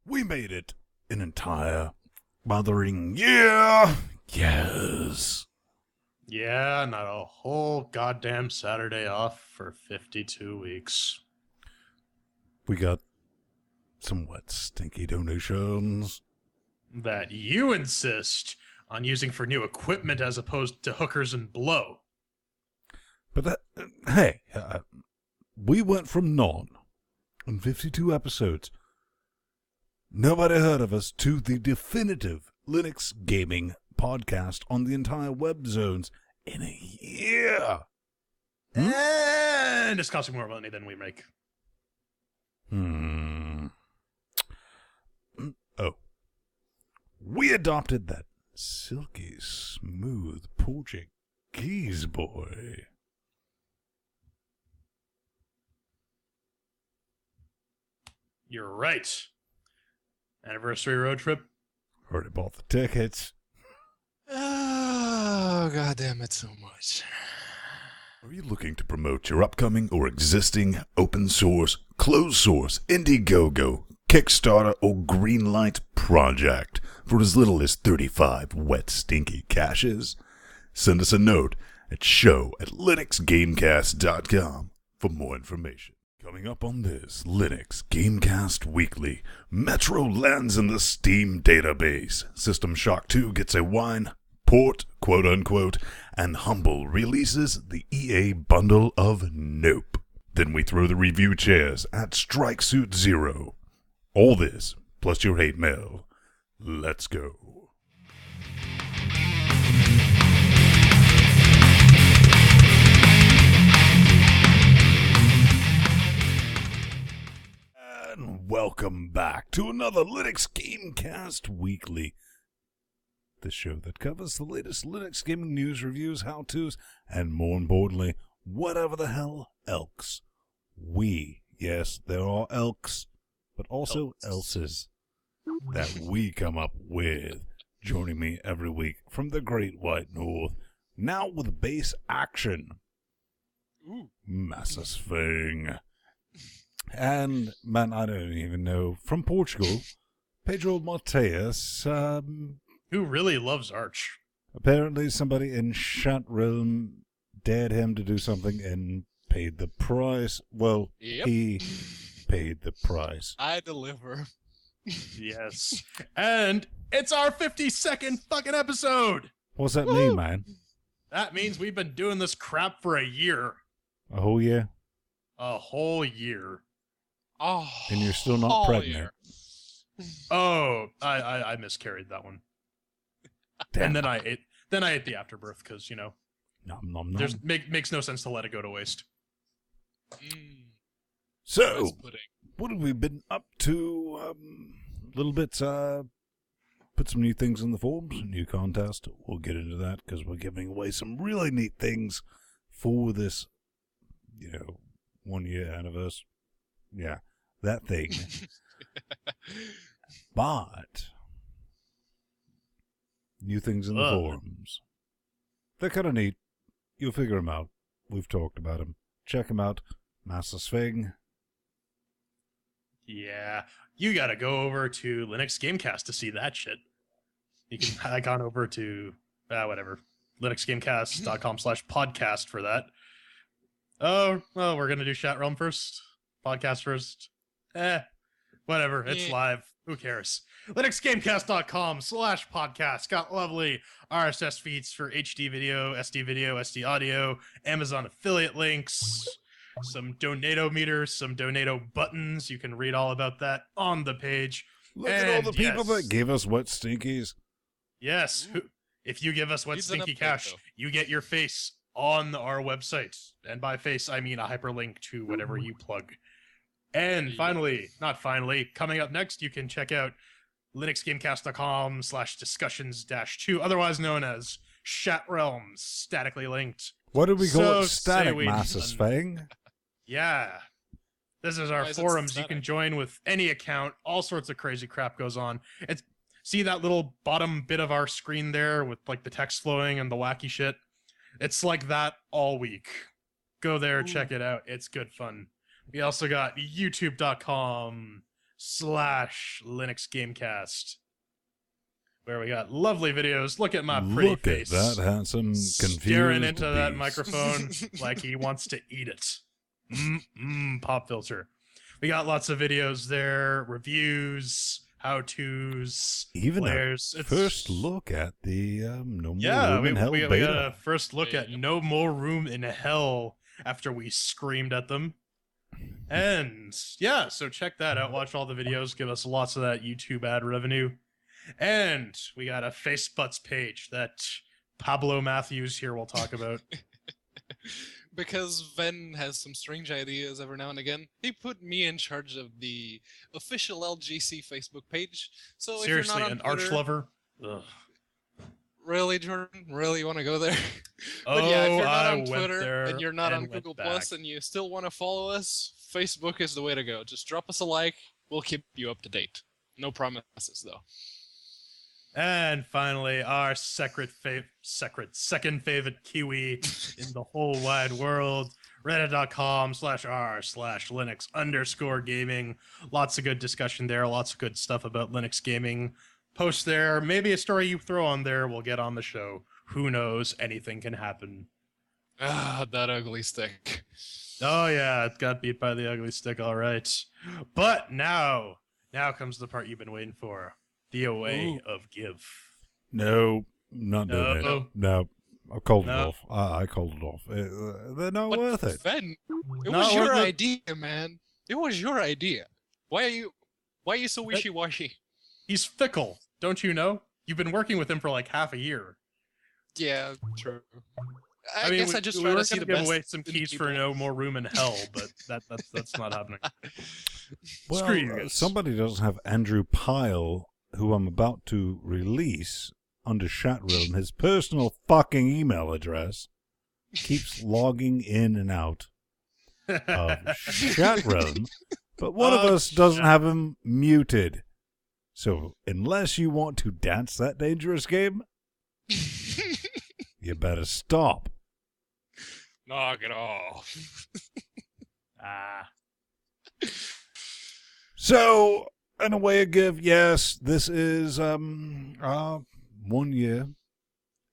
We made it an entire mothering year. Yes. Yeah, not a whole goddamn Saturday off for 52 weeks. We got some wet, stinky donations. That you insist on using for new equipment as opposed to hookers and blow. But that, hey, we went from none in 52 episodes. Nobody heard of us to the definitive Linux gaming podcast on the entire web zones in a year. And it's costing more money than we make. Oh. We adopted that silky smooth Portuguese boy. You're right. Anniversary road trip. Already bought the tickets. Oh, God damn it so much. Are you looking to promote your upcoming or existing open source, closed source, Indiegogo, Kickstarter, or Greenlight project for as little as 35 wet, stinky cashes? Send us a note at show@LinuxGameCast.com for more information. Coming up on this Linux GameCast Weekly, Metro lands in the Steam database, System Shock 2 gets a wine port, quote-unquote, and Humble releases the EA bundle of Nope. Then we throw the review chairs at Strike Suit Zero. All this, plus your hate mail. Let's go. And welcome back to another Linux GameCast Weekly. The show that covers the latest Linux gaming news, reviews, how-tos, and more importantly, whatever the hell else yes, there are elks, but also elses that we come up with. Joining me every week from the Great White North, now with bass action, Massa Sving. And, man, I don't even know, from Portugal, Pedro Mateus. Who really loves Arch? Apparently somebody in Chat Realm dared him to do something and paid the price. Well, Yep. he paid the price. I deliver. Yes. And it's our 52nd fucking episode! What's that mean, man? That means we've been doing this crap for a year. A whole year? A whole year. Oh, And you're still not pregnant. Oh, I miscarried that one. Damn. And then I ate the afterbirth because, you know, Nom, nom, nom. there's makes no sense to let it go to waste. So, Rice pudding. what have we been up to? Little bits, put some new things in the forums, a new contest. We'll get into that because we're giving away some really neat things for this, 1 year anniversary. Yeah, that thing. But new things in the forums. They're kind of neat. You'll figure them out. We've talked about them. Check them out. Massa Sving. Yeah, you gotta go over to Linux GameCast to see that shit. You can hack on over to whatever LinuxGameCast.com/podcast for that. Oh, well, we're gonna do Chat Realm first, podcast first. Whatever. It's Yeah. live. Who cares? LinuxGameCast.com/podcast got lovely RSS feeds for HD video, SD audio, Amazon affiliate links, some donato meters, some donato buttons. You can read all about that on the page. Look at all the And people yes. that give us wet stinkies. Yes. If you give us Wet He's an Stinky update, Cash, though. you get your face on our website. And by face, I mean a hyperlink to whatever you plug. And Yep. finally, coming up next, you can check out linuxgamecast.com/discussions-2, otherwise known as Chat Realms, statically linked. What do we call So it? Static say we- Massa Sving? Yeah. This is our Why is it forums. You can static? join with any account. All sorts of crazy crap goes on. See that little bottom bit of our screen there with like the text flowing and the wacky shit? It's like that all week. Go there, check it out. It's good fun. We also got youtube.com/ youtube.com/LinuxGameCast, where we got lovely videos. Look at my pretty Look face. at that handsome, confused Staring into that beast. microphone like he wants to eat it. Pop filter. We got lots of videos there, reviews, how-tos, Even players. a first look at the No More Yeah, Room in Hell we beta. got a first look at No More Room in Hell after we screamed at them. And yeah, so check that out. Watch all the videos. Give us lots of that YouTube ad revenue. And we got a Facebooks page that Pablo Matthews here will talk about. Because Ven has some strange ideas every now and again, he put me in charge of the official LGC Facebook page. So Seriously, if you're not on an arch Twitter, lover? Ugh. Really, Jordan? Really, you want to go there? Oh, But yeah, if you're not I on went Twitter there and you're not and on went Google back. Plus and you still want to follow us, Facebook is the way to go. Just drop us a like. We'll keep you up to date. No promises, though. And finally, our second favorite Kiwi in the whole wide world, reddit.com/r/Linux_gaming. Lots of good discussion there. Lots of good stuff about Linux gaming. Post there. Maybe a story you throw on there will get on the show. Who knows? Anything can happen. Ah, that ugly stick. Oh yeah, it got beat by the ugly stick, all right. But now comes the part you've been waiting for. The away of give. No, not doing it. No. No, I called it No. off. I called it off. They're not What, worth it. Ven? It Not was your worth it. idea, man. It was your idea. Why are you so wishy-washy? He's fickle, don't you know? You've been working with him for like half a year. Yeah, true. I mean, guess I just we try were to see gonna the give best away some in keys people. for No More Room in Hell, but that's not happening. Well, Screw you guys. somebody doesn't have Andrew Pyle, who I'm about to release under Chatroom, his personal fucking email address, keeps logging in and out of Chatroom, but one of us doesn't have him muted. So unless you want to dance that dangerous game, you better stop. Knock it off. So, in a way of give, yes, this is our 1 year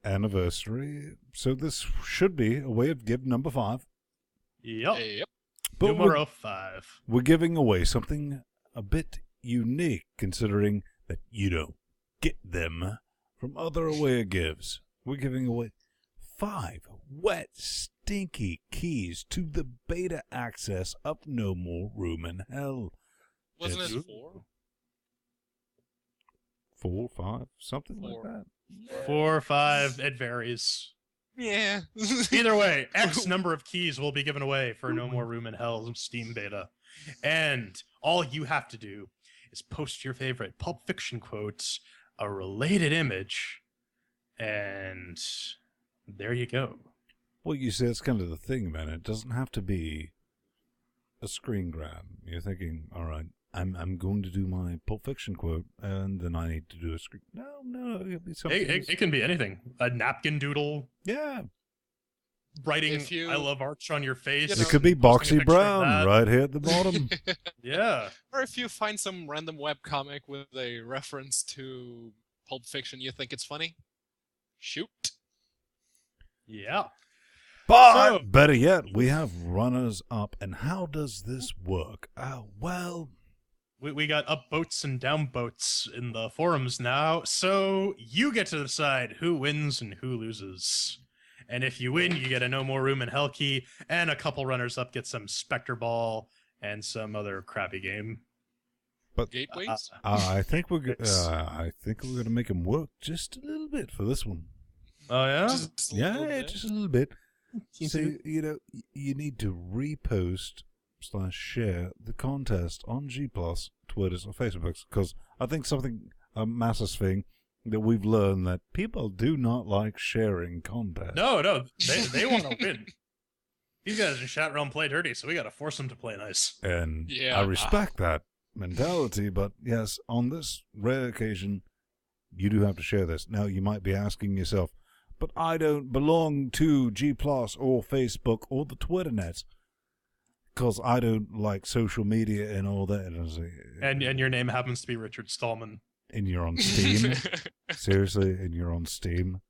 anniversary. So this should be a way of give number 5. Yep. Yep. But Numero 5. we're giving away something a bit unique, considering that you don't get them from other away gives. We're giving away 5 wet, stinky keys to the beta access of No More Room in Hell. Wasn't It's- it 4? 4, 5, something 4. like that. 4 or 5, it varies. Yeah. Either way, X number of keys will be given away for No More Room in Hell's Steam beta. And all you have to do is post your favorite Pulp Fiction quotes, a related image, and there you go. Well, you see, that's kind of the thing, man. It doesn't have to be a screen grab. You're thinking, all right, I'm going to do my Pulp Fiction quote, and then I need to do a screen. No, it'll be something. It can be anything. A napkin doodle, Yeah, writing If you- I love arch on your face. You it could be posting a Boxy picture of Brown that. right here at the bottom. Yeah. Or if you find some random webcomic with a reference to Pulp Fiction, you think it's funny? Shoot. Yeah. But So- better yet, we have runners up. And how does this work? Well, We got up boats and down boats in the forums now, so you get to decide who wins and who loses. And if you win, you get a No More Room in Hell key, and a couple runners up get some Spectre Ball and some other crappy game. Gateways? I think we're Yes. I think we're gonna make him work just a little bit for this one. Oh yeah, Just a little Yeah, bit. just a little bit. So, you know, you need to repost/share the contest on G+, Twitters, or Facebooks, because I think a massive thing that we've learned that people do not like sharing content. no, they want to win. These guys in chat realm play dirty, so we got to force them to play nice. And Yeah. I respect that mentality, but yes, on this rare occasion, you do have to share this. Now, you might be asking yourself, but I don't belong to G+, or Facebook, or the Twitter nets. because I don't like social media and all that. And, I was like, And your name happens to be Richard Stallman. and you're on Steam? Seriously? And you're on Steam?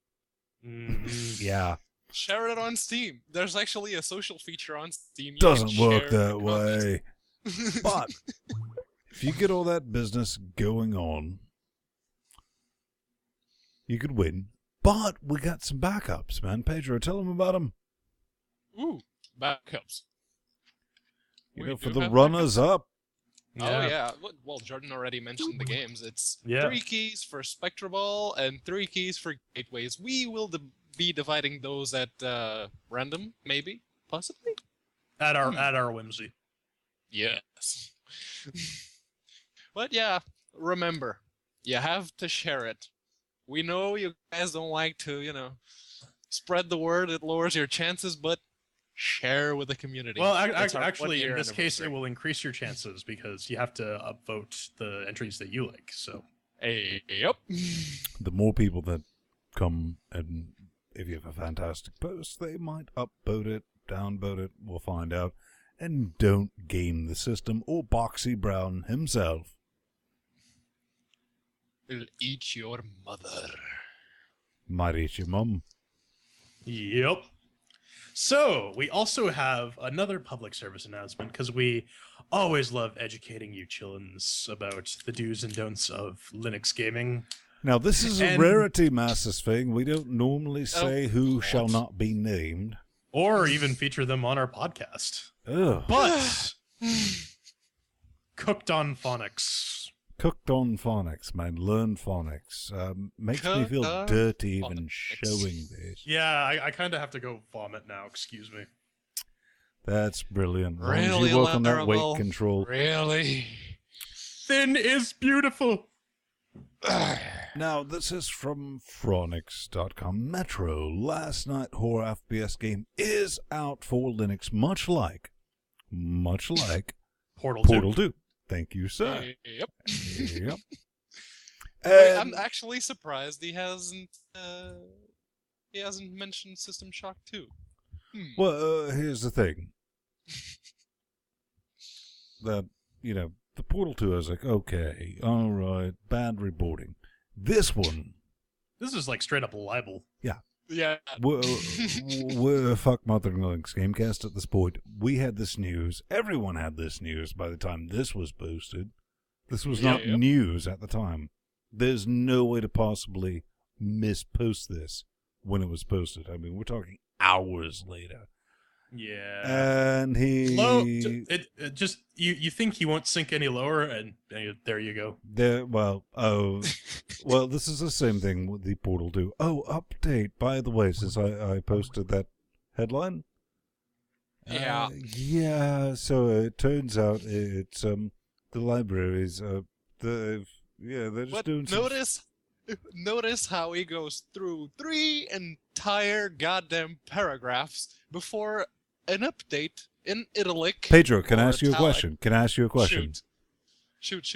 Mhm. Yeah. Share it on Steam. There's actually a social feature on Steam. You Doesn't can work share that content. way. But if you get all that business going on, you could win. But we got some backups, man. Pedro, tell them about them. Ooh, backups. You We know, for do the have runners-up. Oh yeah. Well, Jordan already mentioned the games. It's 3 keys for Spectraball and 3 keys for gateways. We will be dividing those at random, maybe, possibly. At our whimsy. Yes. But yeah, remember, you have to share it. We know you guys don't like to, spread the word. It lowers your chances, but share with the community. Well, It's our actually, in 1-year this case, it anniversary. will increase your chances because you have to upvote the entries that you like. So, Yep. The more people that come, and if you have a fantastic post, they might upvote it, downvote it, we'll find out. And don't game the system or Boxy Brown himself. Will eat your mother. Might eat your mum. yep. So, we also have another public service announcement because we always love educating you chillins about the do's and don'ts of Linux gaming. Now, this is a And- rarity, Masters thing. We don't normally say who what? shall not be named. Or even feature them on our podcast. Ugh. But, cooked on phonics. Cooked on phonics, man. Learn phonics. Makes me feel Cooked on dirty even phonics. showing this. Yeah, I kind of have to go vomit now. Excuse me. That's brilliant. As long as Really you work on that lateral. weight control. Really? Thin is beautiful. Now, this is from Phoronix.com. Metro, last night horror FPS game, is out for Linux, much like Portal 2. Portal 2. Thank you, sir. Yep. Yep. Wait, I'm And- actually surprised he hasn't mentioned System Shock 2. Well, here's the thing. That, the Portal 2, I was like, okay, all right, bad reporting. This one, This is like straight up libel. Yeah. we're fuck mothering Linux GameCast at this point. We had this news. Everyone had this news by the time this was posted. This was not Yep. news at the time. There's no way to possibly mispost this when it was posted. I mean, we're talking hours later. Yeah. And he... Low. It just you think he won't sink any lower, and there you go. Well, this is the same thing with the Portal 2. Oh, update, by the way, since I posted that headline. Yeah. Yeah, so it turns out it's the libraries, they're just But doing some... notice how he goes through 3 entire goddamn paragraphs before an update in Italic. Pedro, can I or ask you a italic. question? Can I ask you a question? Shoot.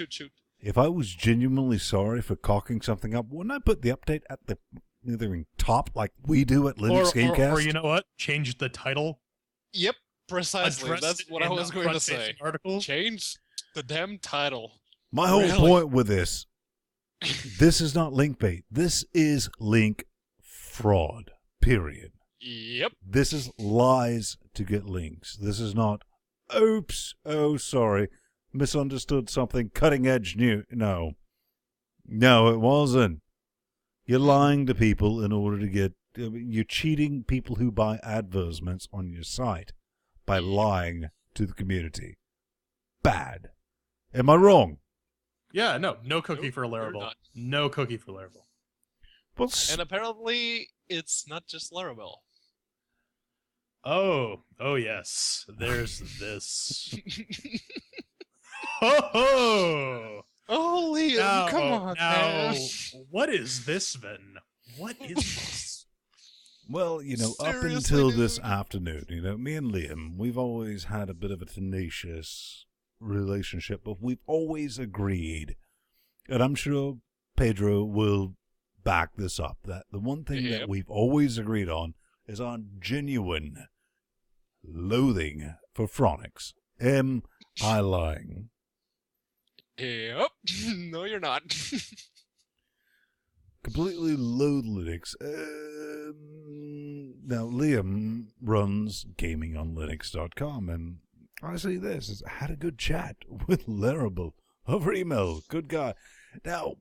If I was genuinely sorry for cocking something up, wouldn't I put the update at the either top like we do at Linux GameCast? Or you know what? Change the title. Yep, precisely. Address That's it what I in was the going to front-facing say. Article. Change the damn title. My whole Really? point with this is not link bait. This is link fraud, period. Yep. This is lies to get links. This is not, oops, oh, sorry, misunderstood something, cutting edge new. No, it wasn't. You're lying to people in order to get, you're cheating people who buy advertisements on your site by lying to the community. Bad. Am I wrong? Yeah, no cookie Nope, for you're Laravel. not. No cookie for Laravel. Well, And apparently, it's not just Laravel. Oh yes. There's this. Ho ho! Oh, Liam, come on, now, man. what is this then? What is this? Well, up Seriously, until this dude? afternoon, me and Liam, we've always had a bit of a tenacious relationship, but we've always agreed, and I'm sure Pedro will back this up, that the one thing that Yep. we've always agreed on is our genuine loathing for Phoronix. Am I lying? Yep. No, you're not. Completely load Linux. Now, Liam runs gamingonlinux.com, and I see this. I had a good chat with Laravel over email. Good guy. Now,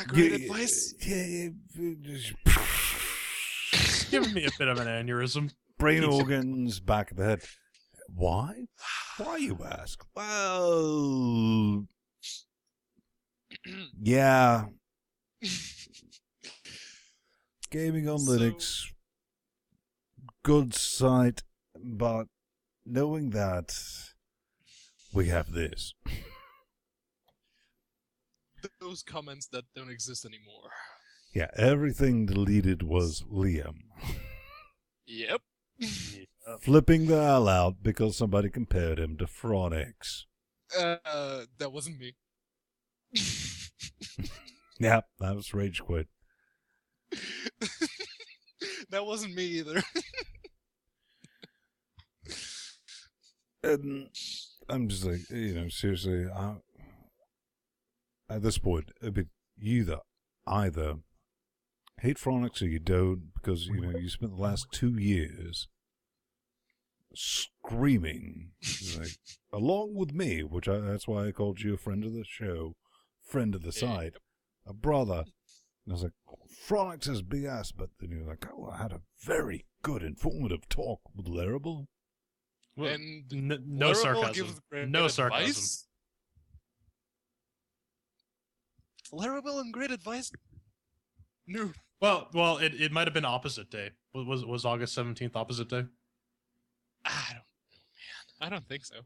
great advice. Giving me a bit of an aneurysm. Brain organs, back of the head. Why? Why, you ask? Well, yeah. Gaming on Linux, good site, but knowing that we have this. Those comments that don't exist anymore. Yeah, everything deleted was Liam. Yep. Flipping the hell out because somebody compared him to Phoronix. That wasn't me. Yeah, that was Rage Quit. That wasn't me either. And I'm just like, seriously, at this point, you either hate Phoronix or you don't, because, you spent the last 2 years screaming, like, along with me, that's why I called you a friend of the show, friend of the site, a brother. And I was like, Phoronix is BS, but then you're like, oh, I had a very good, informative talk with Laravel. Well, And no Laravel sarcasm. gives great No advice? sarcasm. Laravel and great advice? No. Well, it might have been opposite day. Was August 17th opposite day? I don't know, man. I don't think so.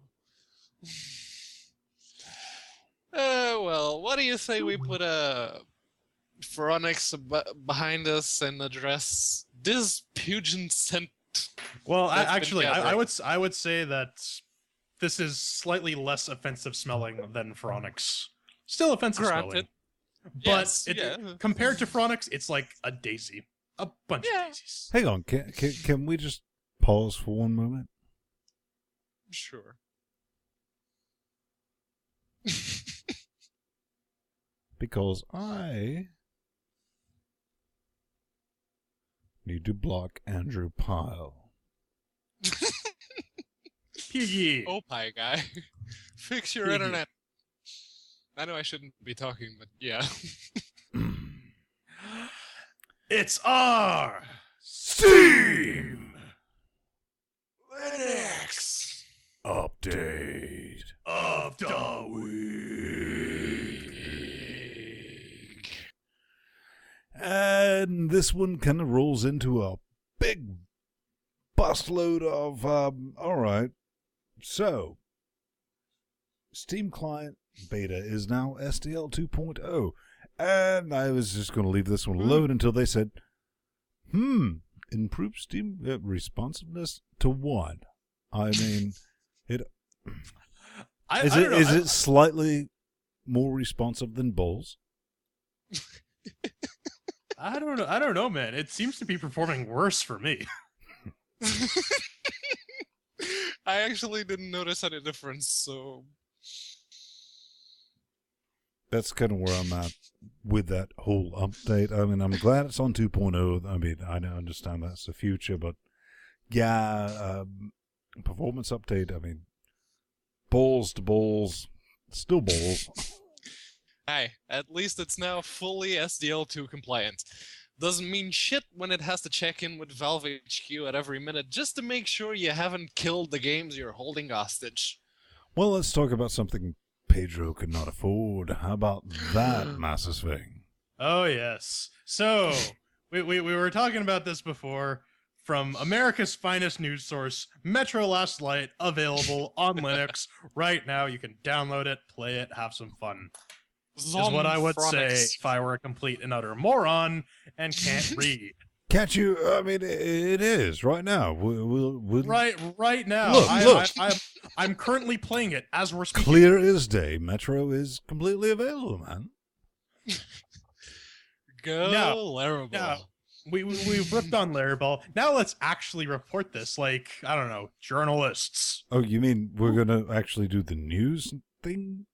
Well, what do you say we put a Phoronix behind us and address this pungent scent? Well, That's been actually, I gathering. would say that this is slightly less offensive smelling than Phoronix. Still offensive Granted. smelling, but Yes, compared to Phoronix, it's like a daisy, a bunch of daisies. Hang on, can we just pause for one moment? Sure. Because I need to block Andrew Pyle. Piggy. Oh, pie guy. Fix your Piggy. internet. I know I shouldn't be talking, but yeah. It's our Steam Linux update. of the week. And this one kind of rolls into a big busload of, alright. So, Steam Client Beta is now SDL 2.0. And I was just going to leave this one alone until they said, improve Steam responsiveness to what? I mean, I don't know. is it slightly more responsive than Bowls? I don't know, man. It seems to be performing worse for me. I actually didn't notice any difference, so That's kind of where I'm at with that whole update. I mean, I'm glad it's on 2.0. I mean, I understand that's the future, but yeah, performance update. I mean, balls to balls, still balls. hey, at least it's now fully SDL2 compliant. Doesn't mean shit when it has to check in with Valve HQ at every minute just to make sure you haven't killed the games you're holding hostage. Well, let's talk about something Pedro could not afford. How about that massive thing? Oh yes. So we were talking about this before. From America's finest news source, Metro Last Light, available on Linux right now. You can download it, play it, have some fun. This is what I would say if I were a complete and utter moron and can't read. Can't you? I mean, it is right now. We'll Right now. Look. I'm currently playing it as we're speaking. Clear as day. Metro is completely available, man. Go Now- Laravel. we've ripped on Laravel. Now let's actually report this, like, I don't know, journalists. Oh, you mean we're gonna actually do the news thing?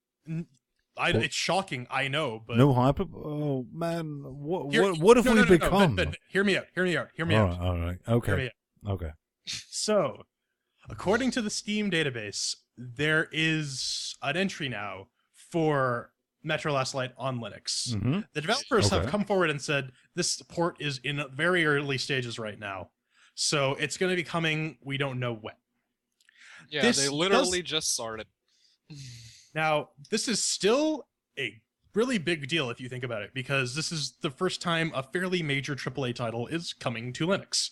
It's shocking, I know, but No hyper. Oh man, what Here- what have no, we no, no, become? Ben, hear me out. All right, Hear me okay, out. okay. So, according to the Steam database, there is an entry now for Metro Last Light on Linux. Mm-hmm. The developers have Okay. come forward and said this port is in very early stages right now. So it's going to be coming, we don't know when. Yeah, This they literally just started. Now, this is still a really big deal if you think about it, because this is the first time a fairly major AAA title is coming to Linux.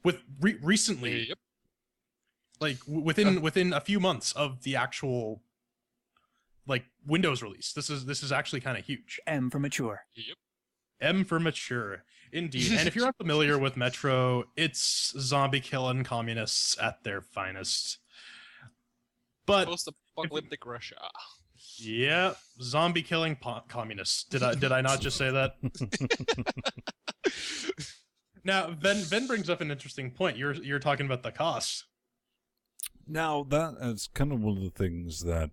With recently, Yep. like within a few months of the actual like Windows release. This is actually kind of huge. M for mature. Yep. M for mature, indeed. And if you're not familiar with Metro, it's zombie killing communists at their finest. But Post-apocalyptic Russia. yeah, zombie killing communists. Did I not just say that? Now, Ben brings up an interesting point. You're talking about the cost. Now that is kind of one of the things that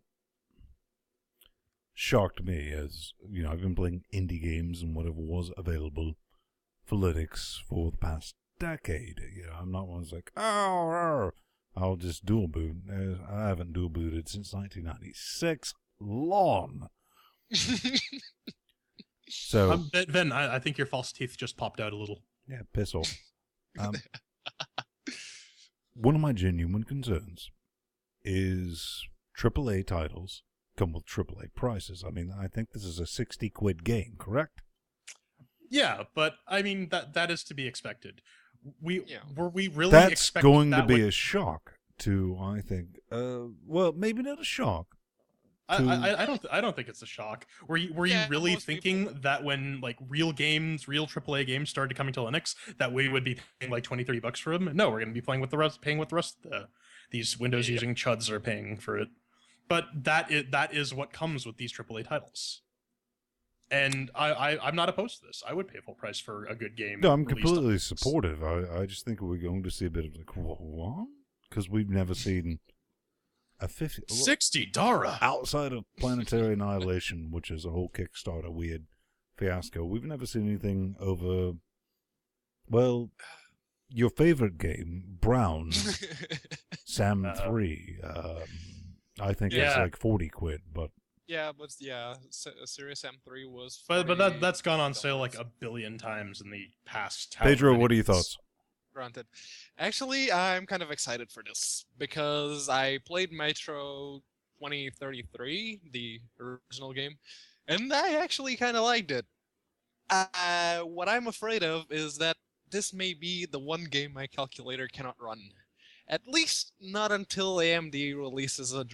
shocked me, as you know, I've been playing indie games and whatever was available for Linux for the past decade. You know, I'm not one who's like, oh, I'll just dual boot. I haven't dual booted since 1996. Long. So Ben, I think your false teeth just popped out a little. yeah, piss off. One of my genuine concerns is AAA titles come with AAA prices. I mean, I think this is a 60 quid game, correct? Yeah, but I mean that is to be expected. Were we really That's expecting going to that be would- a shock to, I think. Well, maybe not a shock. I don't think it's a shock. Were you Yeah, really most thinking that when like real AAA games started coming to Linux that we would be paying like $20-$30 for them? No, we're going to be paying with the rest of these Windows using chuds are paying for it. But that is what comes with these AAA titles. And I'm not opposed to this. I would pay full price for a good game. No, I'm released on completely Linux. supportive. I just think we're going to see a bit of like, what? Because we've never seen a 50... $60. Outside of Planetary Annihilation, which is a whole Kickstarter weird fiasco, we've never seen anything over, well, your favorite game, Brown, Sam 3. I think it's Yeah. like 40 quid, but Yeah, but yeah, Serious M3 was. But that's gone on sale like a billion times in the past. however Pedro, many what are your months. thoughts? Granted. Actually, I'm kind of excited for this because I played Metro 2033, the original game, and I actually kind of liked it. What I'm afraid of is that this may be the one game my calculator cannot run. At least not until AMD releases a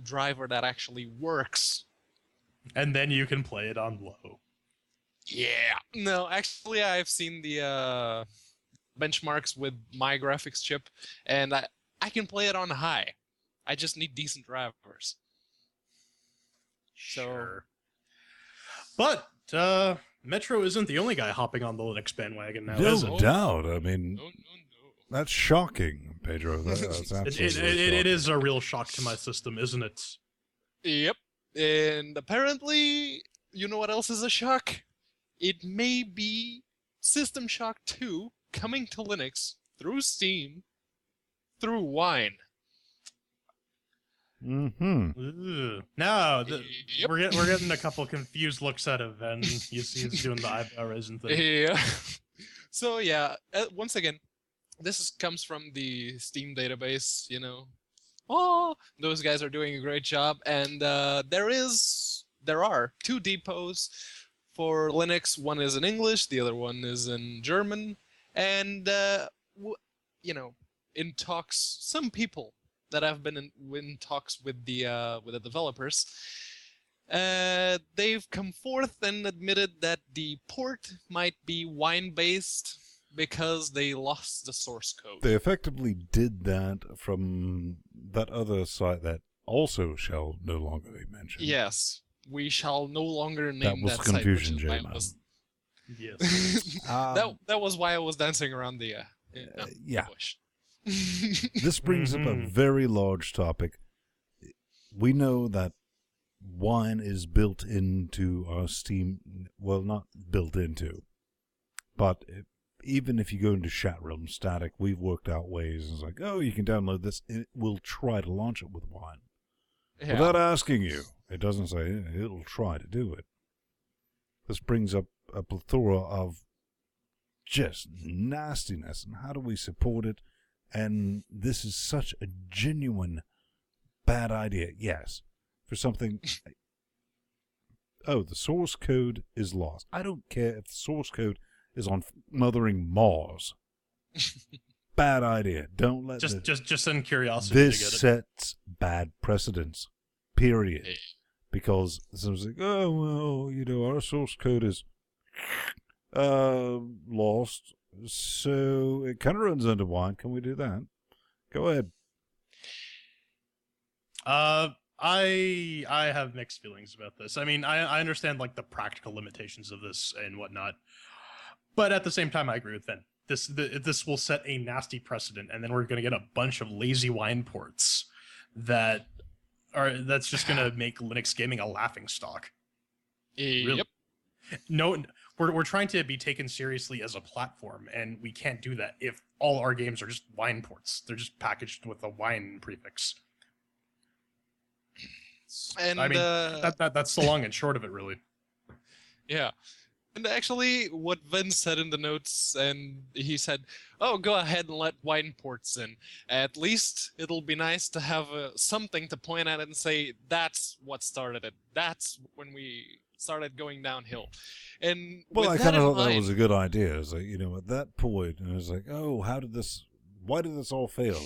driver that actually works. And then you can play it on low. Yeah. No, actually, I've seen the benchmarks with my graphics chip, and I can play it on high. I just need decent drivers. Sure. But Metro isn't the only guy hopping on the Linux bandwagon now, is it? No doubt. I mean, No. that's shocking, Pedro. That's absolutely It shocking. is a real shock to my system, isn't it? Yep. And apparently, you know what else is a shock? It may be System Shock 2 coming to Linux through Steam, through Wine. Mm-hmm. Ugh. Now Yep. we're getting a couple confused looks out of Ben. He's doing the eyebrow raising thing. Yeah. So yeah, once again, comes from the Steam database. Oh, those guys are doing a great job, and there are two depots for Linux. One is in English, the other one is in German, and in talks, some people that have been in talks with the developers, they've come forth and admitted that the port might be Wine-based because they lost the source code. They effectively did that from that other site that also shall no longer be mentioned. Yes, we shall no longer That name was that site, which Confusion is J, why man. Yes. That was why I was dancing around the yeah. bush. This brings up a very large topic. We know that wine is built into our Steam. Well, not built into, but even if you go into Chat Realm Static, we've worked out ways. It's like, oh, you can download this. It will try to launch it with wine. Yeah. Without asking you. It doesn't say it'll try to do it. This brings up a plethora of just nastiness, and how do we support it? And this is such a genuine bad idea. Yes, for something... Oh, the source code is lost. I don't care if the source code is on Mothering Mars. Bad idea. Don't let just in curiosity this to get it. sets bad precedents. Period. Because someone's like, oh well, you know, our source code is lost, so it kind of runs into wine. Can we do that? Go ahead. I have mixed feelings about this. I mean, I understand like the practical limitations of this and whatnot, but at the same time, I agree with Ben. This will set a nasty precedent, and then we're going to get a bunch of lazy wine ports that's just going to make Linux gaming a laughingstock. Really. Yep. No, we're trying to be taken seriously as a platform, and we can't do that if all our games are just wine ports. They're just packaged with a wine prefix. And I mean, that's the long and short of it, really. Yeah. And actually, what Vince said in the notes, and he said, oh, go ahead and let wine ports in. At least it'll be nice to have something to point at and say, that's what started it. That's when we started going downhill. And well, I with kind of in thought that mind- was a good idea. It's like, you know, at that point, and it was like, oh, why did this all fail?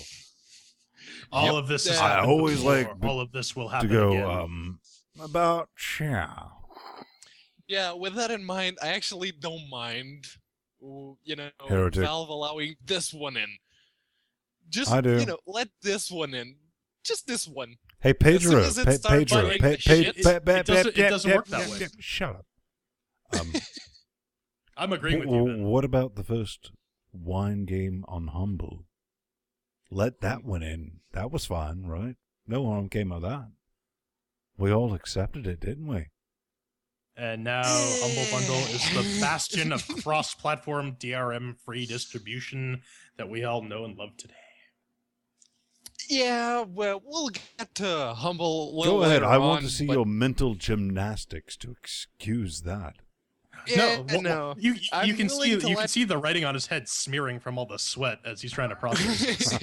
All of this has I happened always before. like all of this will To happen go, again. about chow. Yeah, with that in mind, I actually don't mind, you know, Heretic. Valve allowing this one in. Just, I do. you know, let this one in. Just this one. Hey, Pedro. As soon as it starts Pedro. biting the shit, it doesn't work that way. Shut up. I'm agreeing with you, Ben. What about the first wine game on Humble? Let that one in. That was fine, right? No harm came of that. We all accepted it, didn't we? And now Humble Bundle is the bastion of cross-platform DRM-free distribution that we all know and love today. Yeah, well, we'll get to Humble a little Go ahead. later I want on, to see but- your mental gymnastics to excuse that. Yeah, no. You I'm can willing to see let- the writing on his head smearing from all the sweat as he's trying to process.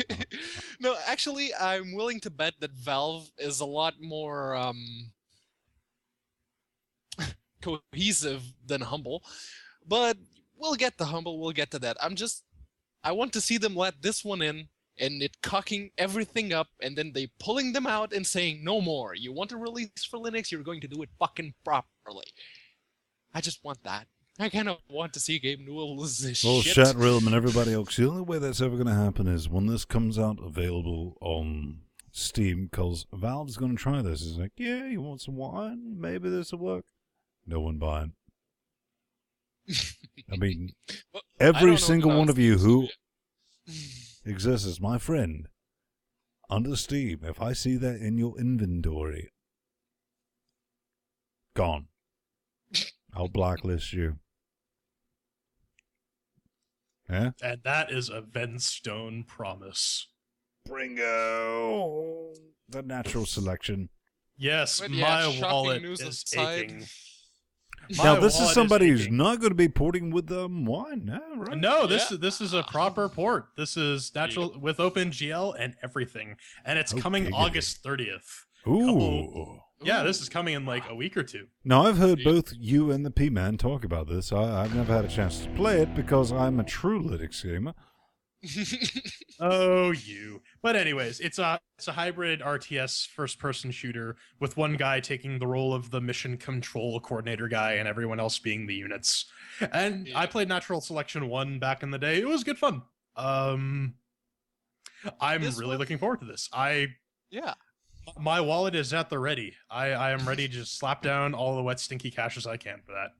No, actually, I'm willing to bet that Valve is a lot more cohesive than Humble. But we'll get to Humble, we'll get to that. I want to see them let this one in, and it cocking everything up, and then they pulling them out and saying, no more. You want to release for Linux, you're going to do it fucking properly. I just want that. I kind of want to see Game Newell's Well, shit. Chat Realm and everybody else, the only way that's ever going to happen is when this comes out available on Steam, because Valve's going to try this. It's like, yeah, you want some wine? Maybe this will work. No one buying. I mean, Well, I don't every know single about one of you Steam, who so exists as my friend under Steam, if I see that in your inventory, gone. I'll blacklist you. Yeah? And that is a Ben Stone promise. Bringo! The natural selection. Yes, But yeah, my shocking wallet news is aside. aching. Now, My this is wallet somebody who's aching. not going to be porting with wine, no, right? No, this is a proper port. This is natural with OpenGL and everything, and it's Oh, coming giggity. August 30th. Ooh. Yeah, this is coming in like a week or two. Now, I've heard both you and the P-Man talk about this. I've never had a chance to play it because I'm a true Linux gamer. Oh, you. But anyways, it's a hybrid RTS first-person shooter with one guy taking the role of the mission control coordinator guy and everyone else being the units. And I played Natural Selection 1 back in the day. It was good fun. I'm This really one- looking forward to this. yeah. My wallet is at the ready. I am ready to just slap down all the wet, stinky caches I can for that.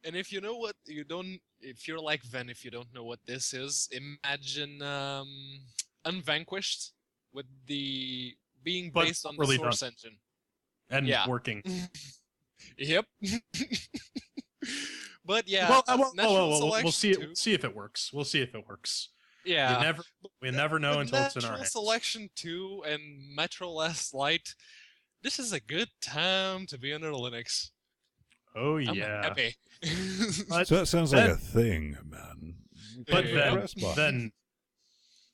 And if you know what you don't, if you're like Ven, if you don't know what this is, imagine Unvanquished with the being But based on the really Source done. engine. And Yeah. working. Yep. But yeah, Well, selection we'll see. too. See if it works. We'll see if it works. Yeah. We never know With until it's in our Natural hands. Selection 2 and Metro Last Light, this is a good time to be under Linux. Oh I'm yeah. happy. But So that sounds like a thing, man. But Yeah. then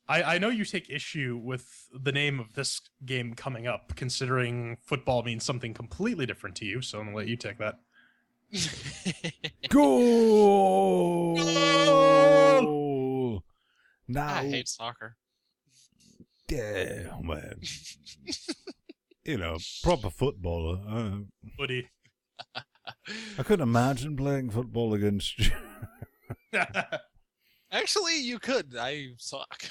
I know you take issue with the name of this game coming up, considering football means something completely different to you. So I'm gonna let you take that. Goal! Now, I hate soccer. yeah, man. You know, proper footballer. Woody. I couldn't imagine playing football against you. Actually, you could. I suck.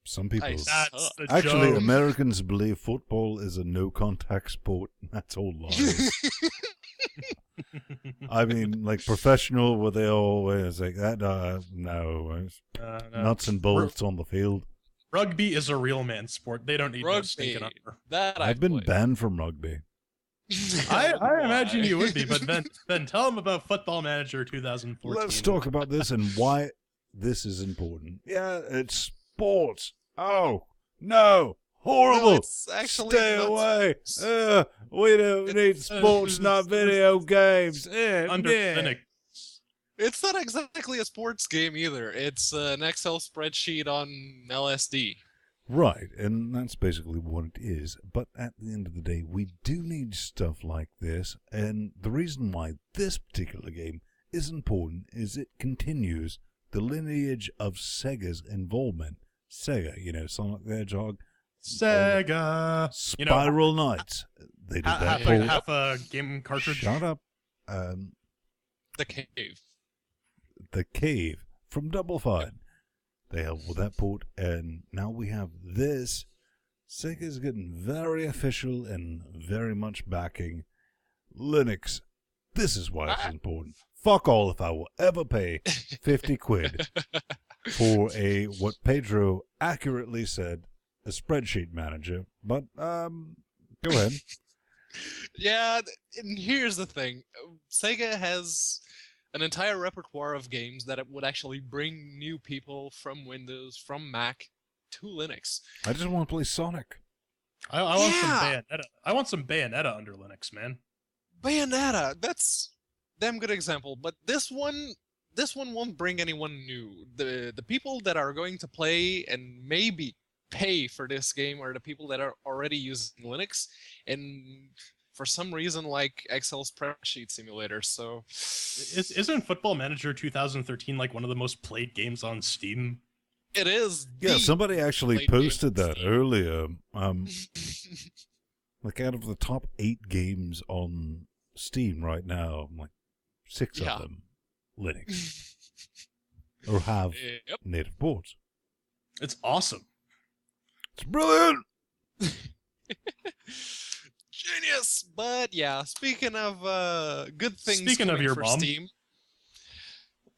Some people. Nice. That's the Actually, joke. Americans believe football is a no-contact sport. That's all lies. I mean, like professional, where they always like that. No, it's No. nuts and bolts on the field. Rugby is a real man sport. They don't need no Rugby. stinking upper. That I've been played. banned from rugby. I Why? imagine you would be, but then tell them about Football Manager 2014. Let's talk about this and why this is important. Yeah, it's sports. Oh no, horrible! No, it's actually Stay not away. sports. We don't need sports, not video games. Under Yeah. Linux. It's not exactly a sports game either. It's an Excel spreadsheet on LSD. Right, and that's basically what it is. But at the end of the day, we do need stuff like this, and the reason why this particular game is important is it continues the lineage of Sega's involvement. Sega, you know, Sonic the Hedgehog, Sega. Spiral Knights. They did that for half a game cartridge. Shut up. The Cave. The Cave from Double Fine. They helped with that port, and now we have this. Sega's getting very official and very much backing Linux. This is why it's important. Fuck all if I will ever pay 50 quid for what Pedro accurately said, a spreadsheet manager. But, go ahead. Yeah, and here's the thing. Sega has an entire repertoire of games that it would actually bring new people from Windows, from Mac, to Linux. I just want to play Sonic. I want some Bayonetta. I want some Bayonetta under Linux, man. Bayonetta, that's a damn good example, but this one won't bring anyone new. The people that are going to play and maybe pay for this game are the people that are already using Linux, and for some reason like Excel spreadsheet simulator. So Isn't Football Manager 2013 like one of the most played games on Steam? it is. Yeah, the somebody actually played game posted on that Steam. earlier. Like out of the top 8 games on Steam right now, like 6 Yeah. of them Linux or have Yep. native ports. It's awesome. It's brilliant. Genius. But yeah, speaking of good things Speaking of coming your for mom. Steam.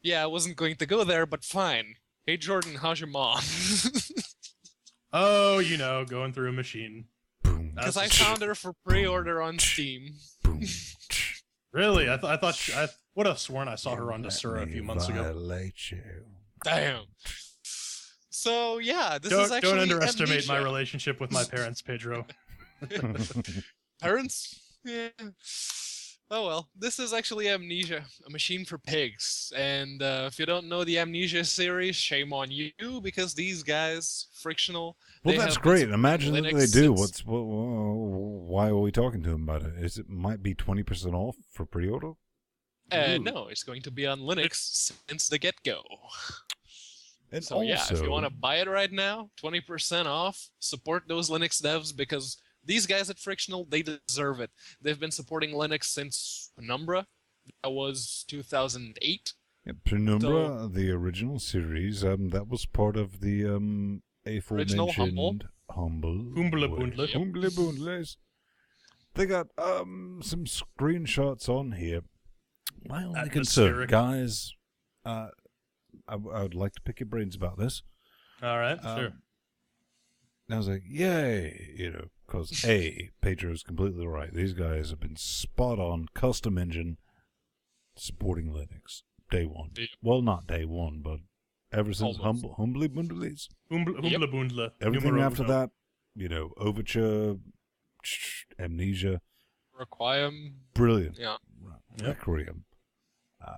Yeah, I wasn't going to go there, but fine. Hey Jordan, how's your mom? Oh, going through a machine. Boom. Because I That's- found her for pre-order on Steam. Boom. Really? I thought I would have sworn I saw her on Desura a few months ago. Violate you. Damn. So yeah, this is Don't actually underestimate my Amnesia. relationship with my parents, Pedro. Parents? Yeah. Oh well, this is actually Amnesia, a machine for pigs. And if you don't know the Amnesia series, shame on you, because these guys, Frictional. Well, they that's have great. been Imagine that Linux they do. since- Why are we talking to them about it? It might be 20% off for pre-order? Ooh. No, it's going to be on Linux since the get-go. And So yeah, if also- you want to buy it right now, 20% off. Support those Linux devs because these guys at Frictional, they deserve it. They've been supporting Linux since Penumbra. That was 2008. Yeah, Penumbra, the original series, that was part of the Original Humble. Humble. Humble Bundle. Yep. Humble Bundles. They got some screenshots on here. My only concern, Atmospheric. guys, I would like to pick your brains about this. All right, sure. And I was like, yay, because Pedro's completely right. These guys have been spot on, custom engine, supporting Linux, day one. Yep. Well, not day one, but ever since Humbly Bundles. Humble Bundle. Everything Numero after uno. that, Overture, Amnesia, Requiem. brilliant. Yeah. Requiem.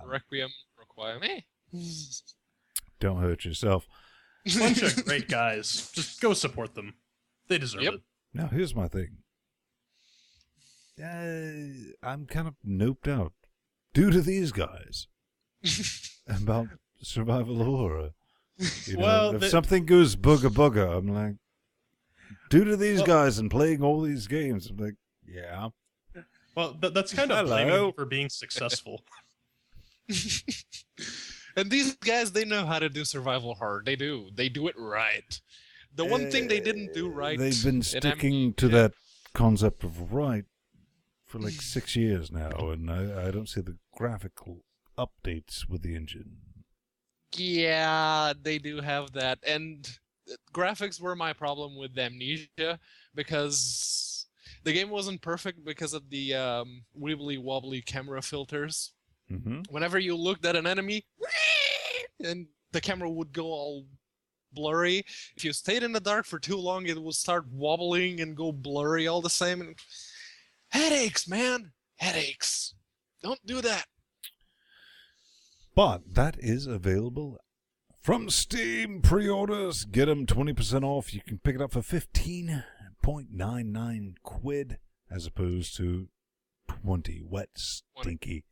Requiem. Requiem. Don't hurt yourself. Bunch of great guys. Just go support them. They deserve Yep. it. Now, here's my thing. I'm kind of noped out due to these guys about survival horror. Well, if something goes booga booga, I'm like, due to these guys and playing all these games, I'm like, yeah. Well, that's kind of blaming Hello. you for being successful. And these guys, they know how to do survival horror. They do. They do it right. The one thing they didn't do right. They've been in sticking to that concept of right for like 6 years now, and I don't see the graphical updates with the engine. Yeah, they do have that. And graphics were my problem with Amnesia, because the game wasn't perfect because of the wibbly wobbly camera filters. Mm-hmm. Whenever you looked at an enemy, and the camera would go all blurry. If you stayed in the dark for too long, it would start wobbling and go blurry all the same. And headaches, man. Headaches. Don't do that. But that is available from Steam. Pre-orders, get them 20% off. You can pick it up for 15.99 quid as opposed to 20 wet, stinky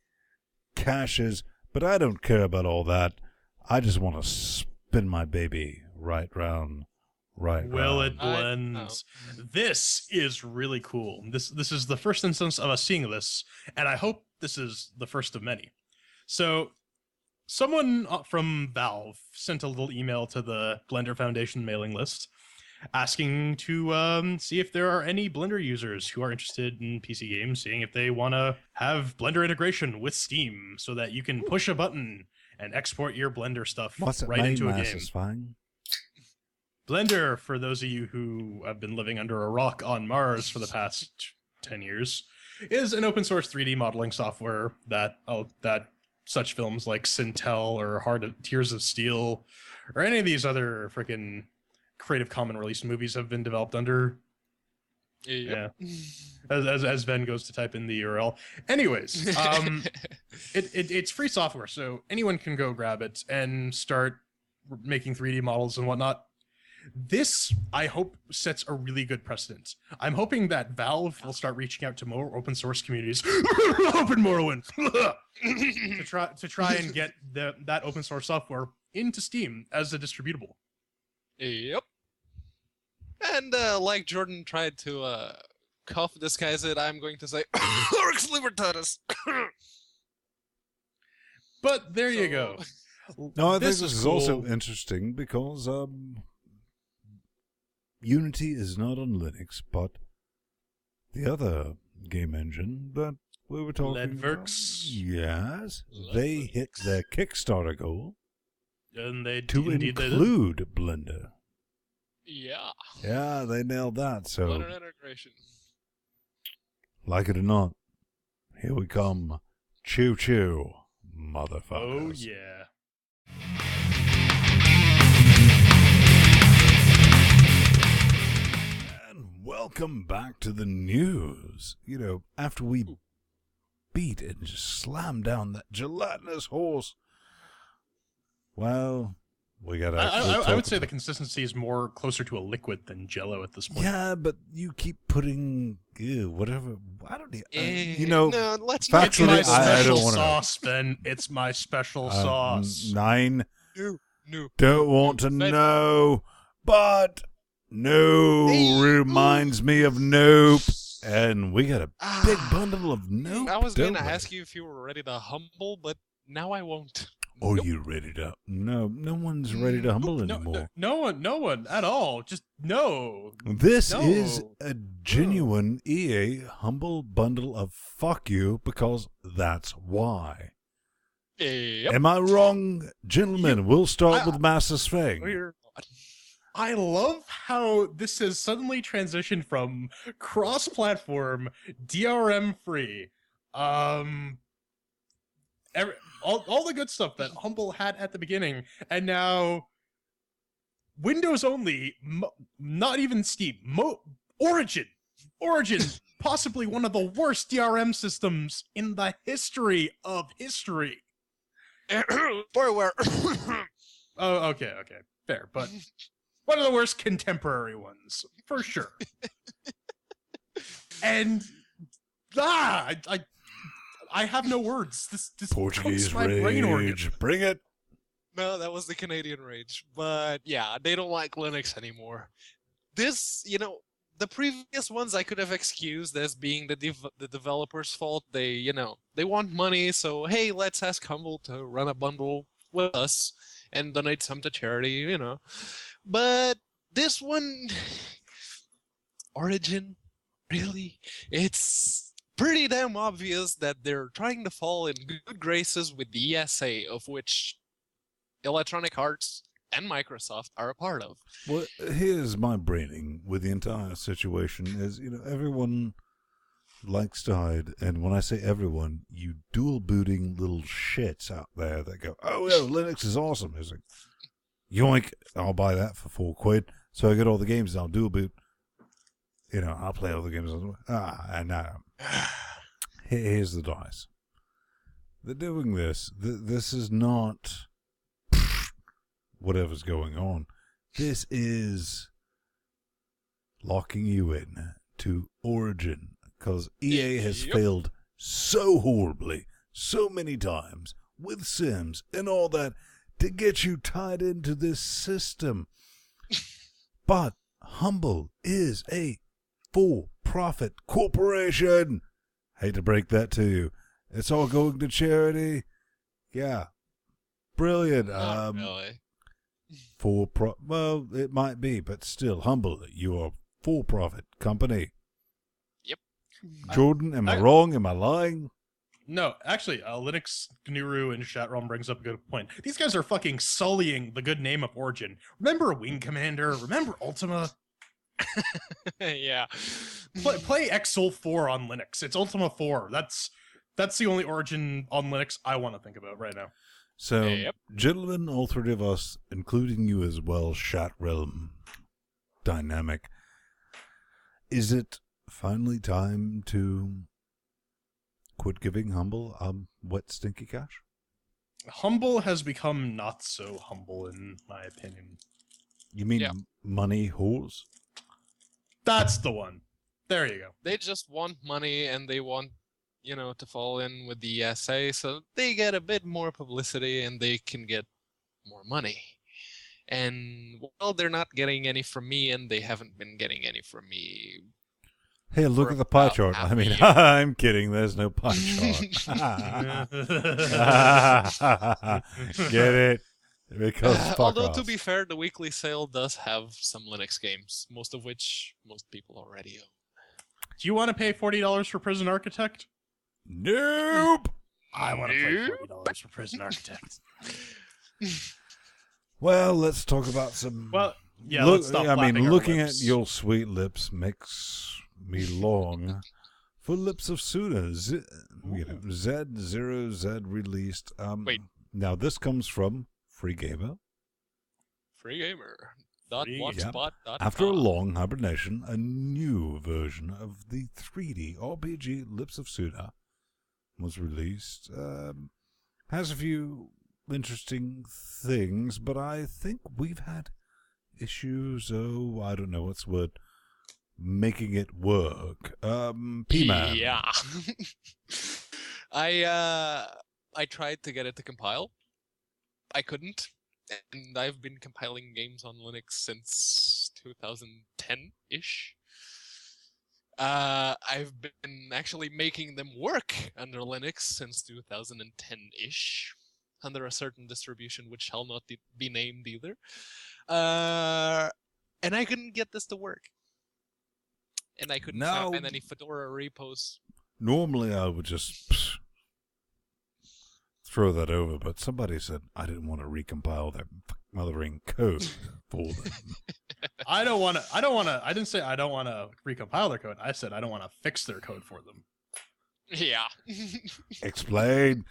cashes. But I don't care about all that. I just want to spin my baby right round, right Will round. it blends? This is really cool. This is the first instance of us seeing this, and I hope this is the first of many. So, someone from Valve sent a little email to the Blender Foundation mailing list asking to see if there are any Blender users who are interested in PC games, seeing if they want to have Blender integration with Steam so that you can push a button and export your Blender stuff What's it right made into a game. satisfying? Blender, for those of you who have been living under a rock on Mars for the past 10 years, is an open source 3D modeling software that such films like Sintel or Tears of Steel or any of these other freaking Creative Commons release movies have been developed under. Yep. Yeah. As Ben goes to type in the URL. Anyways, it's free software, so anyone can go grab it and start making 3D models and whatnot. This, I hope, sets a really good precedent. I'm hoping that Valve will start reaching out to more open source communities, open Morrowind, to try and get that open source software into Steam as a distributable. Yep. And like Jordan tried to cough disguise it, I'm going to say Oryx Libertatis. But there you go. No, I think this is is cool. also interesting because Unity is not on Linux, but the other game engine that we were talking Leadworks. about, yes, they hit their Kickstarter goal And they to indeed they did. include Blender. Yeah. Yeah, they nailed that. So, What an integration. like it or not, here we come. Choo choo, motherfuckers. Oh yeah. And welcome back to the news. After we beat and just slammed down that gelatinous horse, well, we gotta. I would say the consistency is more closer to a liquid than Jello at this point. Yeah, but you keep putting whatever. I don't need. No, let's It's not. Factually, my I special don't wanna know. sauce, Ben. It's my special sauce. 9. No. Don't want to Ben. know, but no reminds me of Nope. And we got a big bundle of Nope. I was going to don't we? ask you if you were ready to humble, but now I won't. Are Nope. you ready to? No, no one's ready to humble No, anymore. no one at all. Just no. This No. is a genuine EA humble bundle of fuck you because that's why. Yep. Am I wrong, gentlemen? We'll start with Master Svang. We're not. I love how this has suddenly transitioned from cross-platform, DRM-free, all the good stuff that Humble had at the beginning, and now Windows only, not even Steam, Origin, possibly one of the worst DRM systems in the history of history. Boreware. Oh, okay, fair, but one of the worst contemporary ones, for sure. And I have no words. This Portuguese cooks my brain organ. rage. Bring it. No, that was the Canadian rage. But yeah, they don't like Linux anymore. This, the previous ones I could have excused as being the developer's fault. They want money, so hey, let's ask Humble to run a bundle with us and donate some to charity, But this one, Origin, really? It's pretty damn obvious that they're trying to fall in good graces with the ESA, of which Electronic Arts and Microsoft are a part of. Well, here's my braining with the entire situation is, everyone likes to hide, and when I say everyone, you dual-booting little shits out there that go, oh, yeah, Linux is awesome. It's like, yoink, I'll buy that for £4, so I get all the games and I'll dual boot. I'll play all the games. And here's the dice. They're doing this. This is not whatever's going on. This is locking you in to Origin because EA has failed so horribly, so many times with Sims and all that to get you tied into this system. But Humble is a for-profit corporation. Hate to break that to you. It's all going to charity. Yeah. Brilliant. Not really. Well, it might be, but still, Humble, you are a for-profit company. Yep. Jordan, am I wrong? Am I lying? No, actually, Linux Guru in chat realm brings up a good point. These guys are fucking sullying the good name of Origin. Remember Wing Commander? Remember Ultima? Yeah. Play Exol 4 on Linux. It's Ultima 4. That's the only Origin on Linux I want to think about right now. So, Yep. gentlemen, all three of us, including you as well, Chat Realm Dynamic, is it finally time to quit giving Humble wet stinky cash? Humble has become not so humble, in my opinion. You mean Yeah. money whores? That's the one. There you go. They just want money and they want, to fall in with the ESA, so they get a bit more publicity and they can get more money. And, well, they're not getting any from me and they haven't been getting any from me. Hey, look For at the pie about chart. half I a mean, year. I'm kidding. There's no pie chart. Get it? Because fuck Although, off. to be fair, the weekly sale does have some Linux games, most of which most people already own. Do you want to pay $40 for Prison Architect? Nope. I want to pay $40 for Prison Architect. Well, let's talk about some. Well, yeah, let's stop flapping our looking lips. at your sweet lips makes me long for Lips of Suna. Z0Z released. Wait. Now this comes from Free Gamer. Free Gamer. .blogspot.com. After a long hibernation, a new version of the 3D RPG Lips of Suna was released. Has a few interesting things, but I think we've had issues. Oh, I don't know what's the word. Making it work. P-Man. Yeah. I tried to get it to compile. I couldn't. And I've been compiling games on Linux since 2010-ish. I've been actually making them work under Linux since 2010-ish. under a certain distribution, which shall not be named either. And I couldn't get this to work. And I couldn't find any Fedora repos. Normally I would just throw that over, but somebody said I didn't want to recompile their mothering code for them. I didn't say I don't want to recompile their code. I said I don't want to fix their code for them. Yeah. Explain.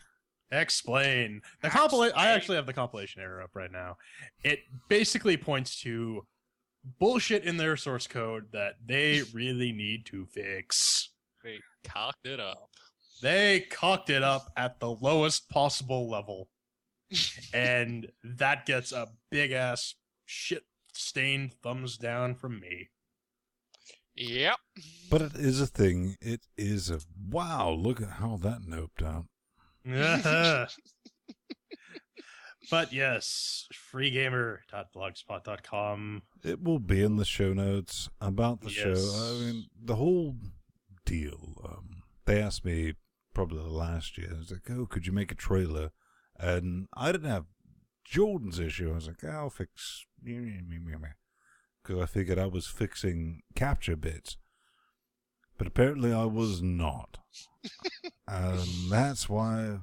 The I actually have the compilation error up right now. It basically points to bullshit in their source code that they really need to fix. They cocked it up. They cocked it up at the lowest possible level. And that gets a big ass shit stained thumbs down from me. Yep. But it is a thing. It is a wow, look at how that noped out. But yes, freegamer.blogspot.com. It will be in the show notes about the show. I mean, the whole deal. They asked me probably last year. I was like, "Oh, could you make a trailer?" And I didn't have Jordan's issue. I was like, "I'll fix," because I figured I was fixing capture bits, but apparently I was not, and that's why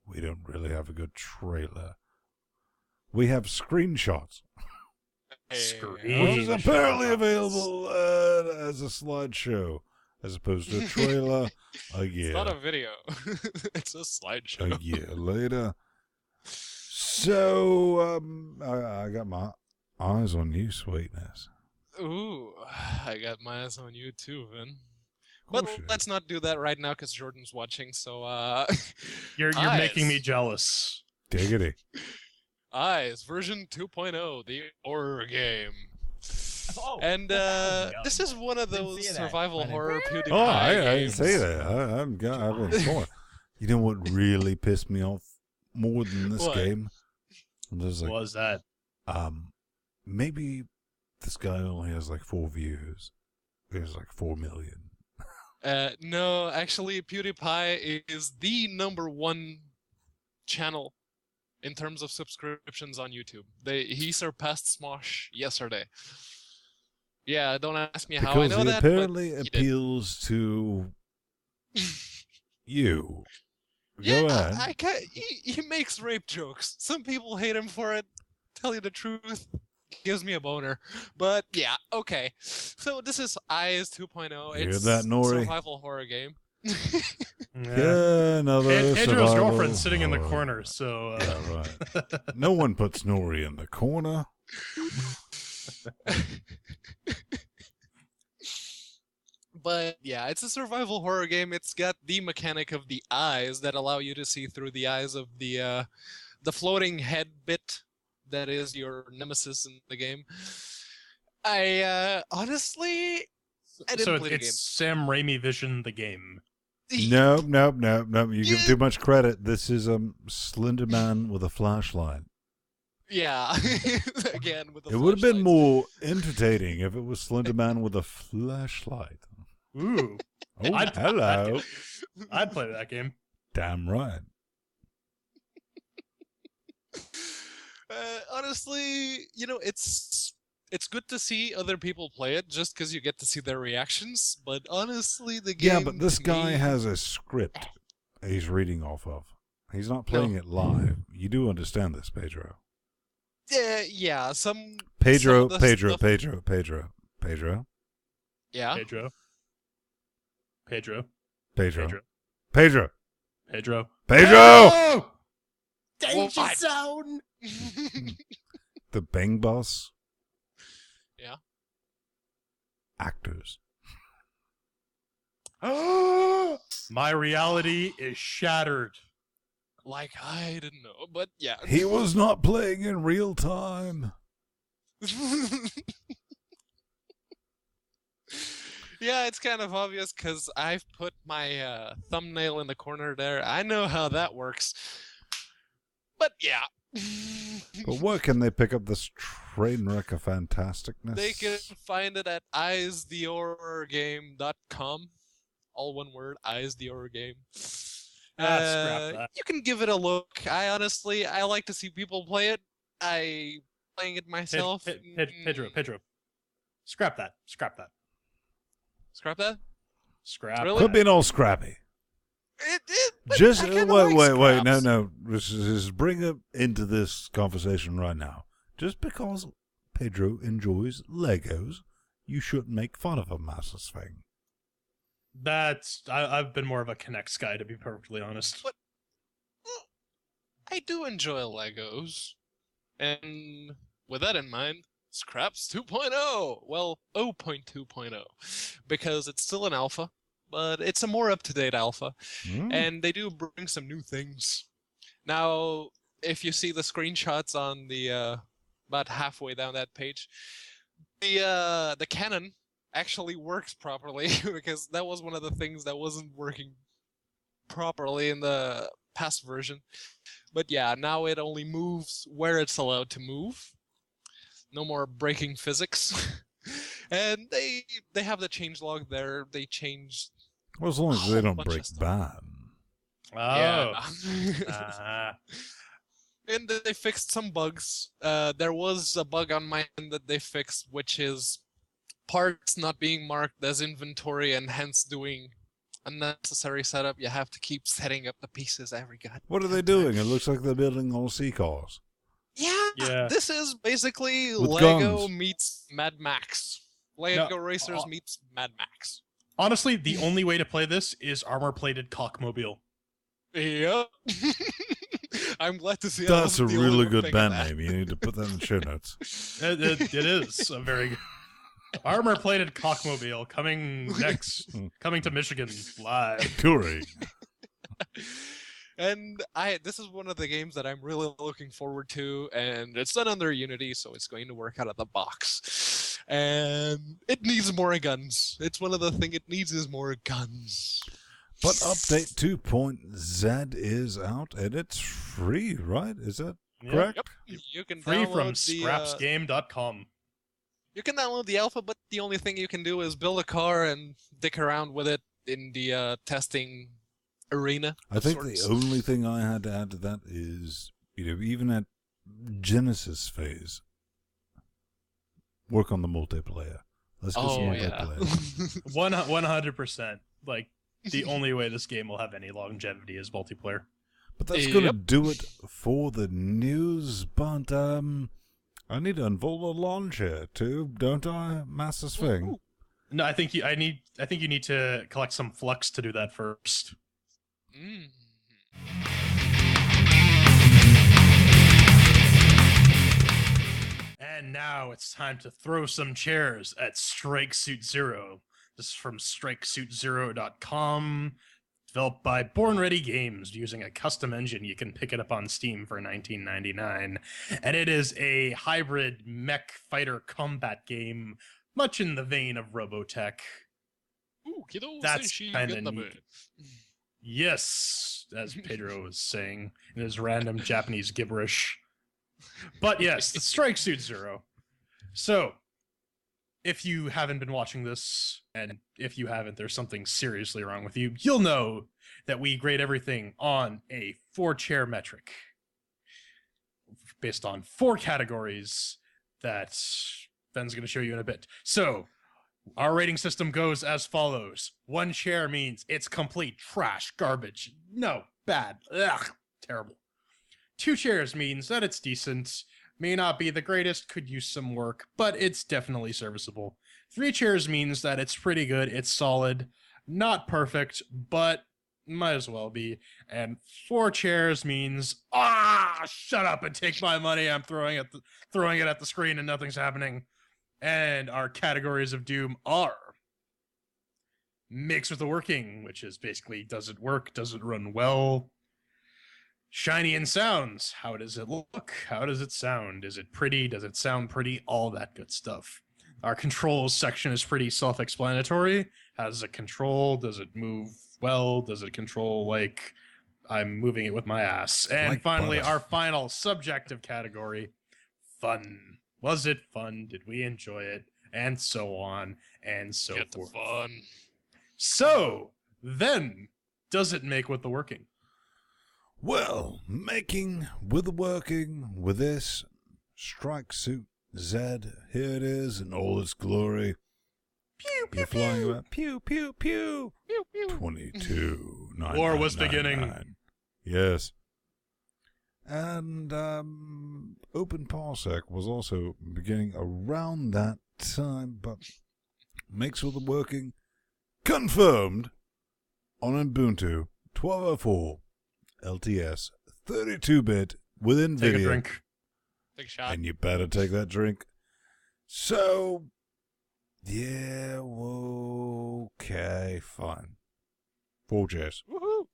we don't really have a good trailer. We have screenshots. Which is apparently available as a slideshow, as opposed to a trailer a year. It's not a video. It's a slideshow. A year later. So, I got my eyes on you, sweetness. Ooh, I got my eyes on you too, Vin. But let's not do that right now because Jordan's watching, so, You're making me jealous. Diggity. Eyes, version 2.0, the horror game. Oh, and this is one of those survival horror PewDiePie games. I didn't say that. I've been informed. You know what really pissed me off more than this game? What was that? Maybe this guy only has like 4 views. There's like 4 million. No, actually, PewDiePie is the #1 channel in terms of subscriptions on YouTube. He surpassed Smosh yesterday. Yeah, don't ask me how I know that. Because he apparently appeals to you. Go ahead. He makes rape jokes. Some people hate him for it. Tell you the truth, gives me a boner. But yeah, okay. So this is Eyes 2.0. It's that, Nori? A survival horror game. Yeah, another Andrew's girlfriend's sitting in the corner, so... Yeah, right. No one puts Nori in the corner. But yeah, it's a survival horror game. It's got the mechanic of the eyes that allow you to see through the eyes of the floating head bit that is your nemesis in the game. I honestly, I didn't play the game. It's Sam Raimi Vision, the game. Nope. You give too much credit. This is Slender Man with a flashlight. Yeah, again with the. It would have been more entertaining if it was Slender Man with a flashlight. Ooh. Oh, hello. I'd play that game. Damn right. Honestly, it's good to see other people play it just because you get to see their reactions. But honestly, the game. Yeah, but this guy has a script he's reading off of. He's not playing it live. You do understand this, Pedro? Yeah. Pedro. Yeah. Pedro. Oh! Danger zone. The Bang Boss. Yeah. Actors. My reality is shattered. Like I didn't know, but yeah. He was not playing in real time. Yeah, it's kind of obvious because I've put my thumbnail in the corner there. I know how that works. But yeah. But where can they pick up this train wreck of fantasticness? They can find it at eyesthehorrorgame.com. All one word, Eyes the Horror Game. Scrap that. You can give it a look. I like to see people play it. Playing it myself. Pedro. Scrap that. Scrap that? Scrap. Really? Quit being all scrappy. But Just I kinda wait, like wait, scraps. no. Just bring it into this conversation right now. Just because Pedro enjoys Legos, you shouldn't make fun of a massive thing. I've been more of a Connects guy, to be perfectly honest. But- Well, I do enjoy Legos. And with that in mind, Scraps 2.0. Well, 0.2.0. Because it's still an alpha, but it's a more up-to-date alpha. And they do bring some new things. Now, if you see the screenshots on the about halfway down that page, the cannon actually works properly because that was one of the things that wasn't working properly in the past version. But yeah, now it only moves where it's allowed to move. No more breaking physics. And they have the changelog there. They changed. Well, as long as they whole don't bunch break of stuff. bad. Oh. And they fixed some bugs. There was a bug on my end that they fixed, which is parts not being marked as inventory and hence doing unnecessary setup. You have to keep setting up the pieces every goddamn What are they doing? It looks like they're building all sea cars. Yeah, this is basically With Lego guns. meets Mad Max. Lego Racers meets Mad Max. Honestly, the only way to play this is armor-plated cockmobile. Yep. I'm glad to see. That's a I wasn't the only really one good thinking band that. name. You need to put that in the show notes. It is a very good armor-plated cockmobile coming to Michigan live. Touring. And this is one of the games that I'm really looking forward to, and it's done under Unity, so it's going to work out of the box. And it needs more guns. It's one of the things it needs is more guns. But update 2.z is out, and it's free, right? Is that correct? Yep. You can Free download from the, scrapsgame.com. You can download the alpha, but the only thing you can do is build a car and dick around with it in the testing arena. I think sorts. the only thing I had to add to that is, even at Genesis phase, work on the multiplayer. Let's get some multiplayer. 100%. Like, the only way this game will have any longevity is multiplayer. But that's going to do it for the news. But I need to unfold a lawn chair too, don't I, Master Thing? No, I think you need to collect some flux to do that first. And now it's time to throw some chairs at Strike Suit Zero. This is from StrikeSuit0.com, developed by Born Ready Games using a custom engine. You can pick it up on Steam for $19.99. And it is a hybrid mech fighter combat game, much in the vein of Robotech. That's kind of neat. Yes, as Pedro was saying in his random Japanese gibberish. But yes, the Strike Suit Zero. So, if you haven't been watching this, and if you haven't, there's something seriously wrong with you, you'll know that we grade everything on a 4-chair metric. Based on 4 categories that Ben's going to show you in a bit. So, our rating system goes as follows. 1 chair means it's complete trash, garbage. No, bad. Ugh, terrible. 2 chairs means that it's decent. May not be the greatest, could use some work, but it's definitely serviceable. 3 chairs means that it's pretty good, it's solid, not perfect, but might as well be. And 4 chairs means, shut up and take my money. I'm throwing it at the screen and nothing's happening. And our categories of doom are mixed with the working, which is basically, does it work, does it run well? Shiny in sounds, how does it look, how does it sound, is it pretty, does it sound pretty, all that good stuff. Our controls section is pretty self-explanatory. How does it control, does it move well, does it control like I'm moving it with my ass? And Like finally, butter. our final subjective category, fun. Was it fun? Did we enjoy it? And so on and so Get the forth. fun. So, then, does it make with the working? Well, working with this Strike Suit Z, here it is in all its glory. Pew, pew, You're flying pew. about pew, pew, pew. Pew, pew. 22. War was beginning. Yes. And OpenParsec was also beginning around that time, but makes all the working confirmed on Ubuntu 12.04 LTS 32-bit with NVIDIA. Take a drink. Take a shot. And you better take that drink. So, yeah, okay, fine. 4 chairs. Woohoo!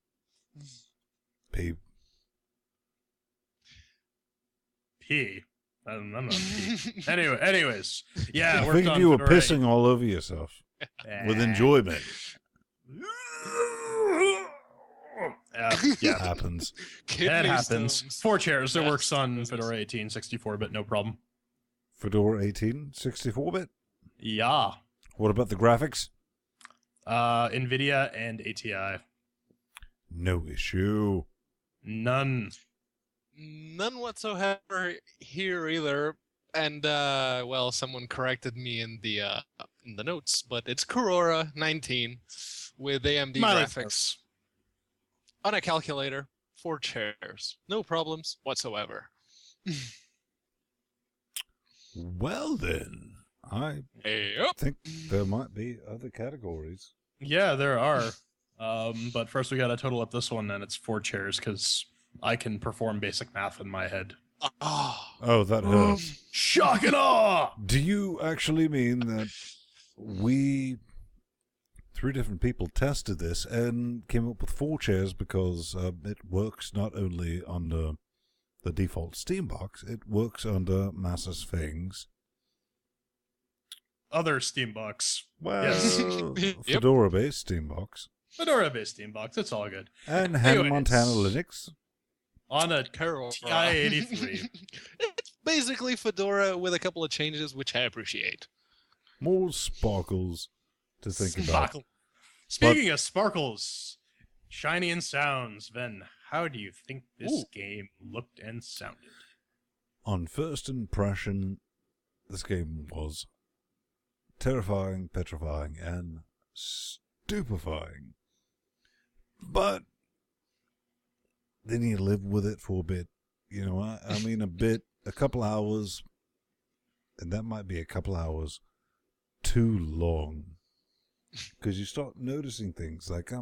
P. P. I'm not P. Anyways. Yeah, I worked figured on you were Fedora 8. pissing all over yourself with enjoyment. Yeah. Happens. Kidney That happens. stones. 4 chairs. It That's works on business. Fedora 18, 64-bit, no problem. Fedora 18, 64-bit. Yeah. What about the graphics? NVIDIA and ATI. No issue. None. None whatsoever here either. And well, someone corrected me in the notes, but it's Corora 19 with AMD Smiley graphics on a calculator, 4 chairs, no problems whatsoever. Well then, I Yep. think there might be other categories. Yeah, there are. But first we gotta total up this one, and it's 4 chairs, because I can perform basic math in my head. Oh, that hurts. Shock and awe! Do you actually mean that we, 3 different people, tested this and came up with 4 chairs because it works not only under the default Steambox, it works under Massa's Things. Other Steambox. Well, Yes. Yep. Fedora-based Steambox. Fedora-based Steambox, it's all good. And Hannah Anyways. Montana Linux. On a Corora. TI-83. It's basically Fedora with a couple of changes, which I appreciate. More sparkles to think about. Sparkle. Speaking of sparkles, shiny and sounds, Ven, how do you think this Ooh. game looked and sounded? On first impression, this game was terrifying, petrifying, and stupefying. But then you live with it for a bit. You know, I mean, a couple hours, and that might be a couple hours too long. Because you start noticing things like,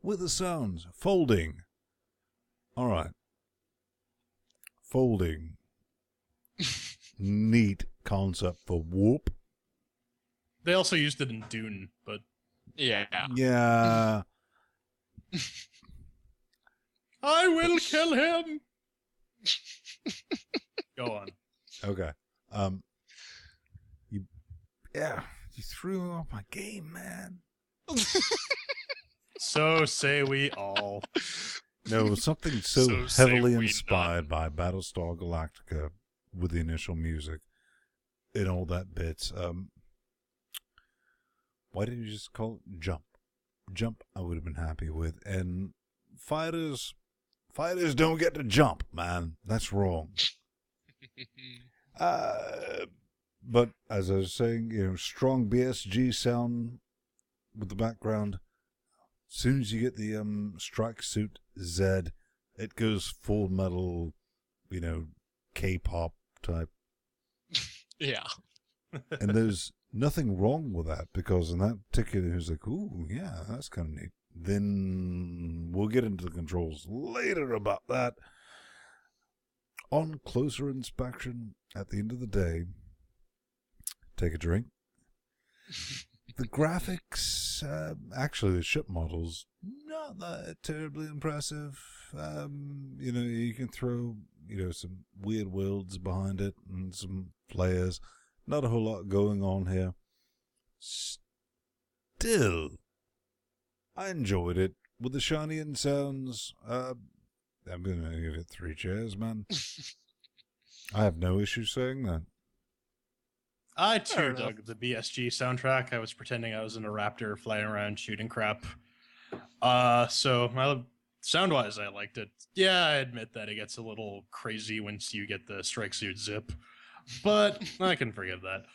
with the sounds, folding. All right. Folding. Neat concept for warp. They also used it in Dune, but Yeah. Yeah. I will kill him. Go on. Okay. You threw off my game, man. So say we all. No, something So so say heavily we inspired by Battlestar Galactica with the initial music and all that bits. Why didn't you just call it Jump? Jump, I would have been happy with. And fighters don't get to jump, man. That's wrong. But as I was saying, strong BSG sound with the background. As soon as you get the Strike Suit Z, it goes full metal, K-pop type. Yeah. And there's nothing wrong with that, because in that particular, it was like, ooh, yeah, that's kind of neat. Then we'll get into the controls later about that. On closer inspection, at the end of the day, take a drink. The graphics, actually the ship models, not that terribly impressive. You can throw, some weird worlds behind it and some flares. Not a whole lot going on here. Still, I enjoyed it. With the shiny and sounds, I'm going to give it 3 chairs, man. I have no issue saying that. I Fair too dug the BSG soundtrack. I was pretending I was in a raptor flying around shooting crap. So my sound-wise, I liked it. Yeah, I admit that it gets a little crazy once you get the strike suit zip, but I can forgive that.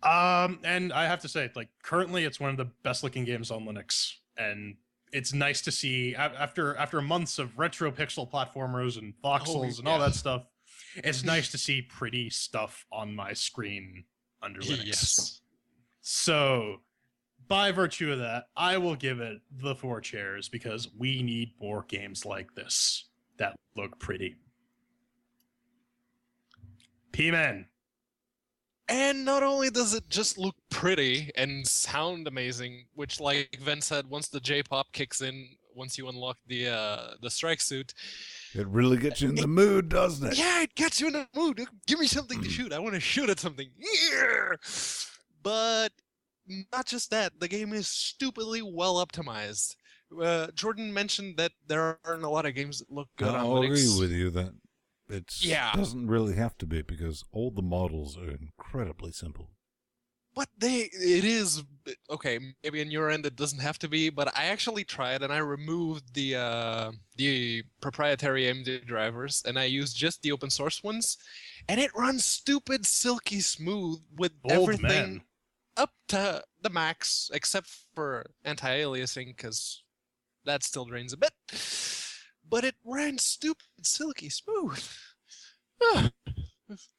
And I have to say, like, currently it's one of the best-looking games on Linux, and it's nice to see after months of retro pixel platformers and voxels and all that stuff. It's nice to see pretty stuff on my screen under Linux. Yes. So, by virtue of that, I will give it the 4 chairs because we need more games like this that look pretty. P-Man. And not only does it just look pretty and sound amazing, which, like Ven said, once the J-pop kicks in, once you unlock the strike suit, It really gets you in the mood, doesn't it? yeah, it gets you in the mood. Give me something to shoot. I want to shoot at something. Yeah! But not just that, the game is stupidly well optimized. Jordan mentioned that there aren't a lot of games that look good on I'll Linux. agree with you that it Yeah. doesn't really have to be because all the models are incredibly simple. But it is okay. Maybe on your end it doesn't have to be, but I actually tried and I removed the proprietary AMD drivers and I used just the open source ones, and it runs stupid silky smooth with Bold everything man. up to the max, except for anti-aliasing because that still drains a bit. But it ran stupid silky smooth.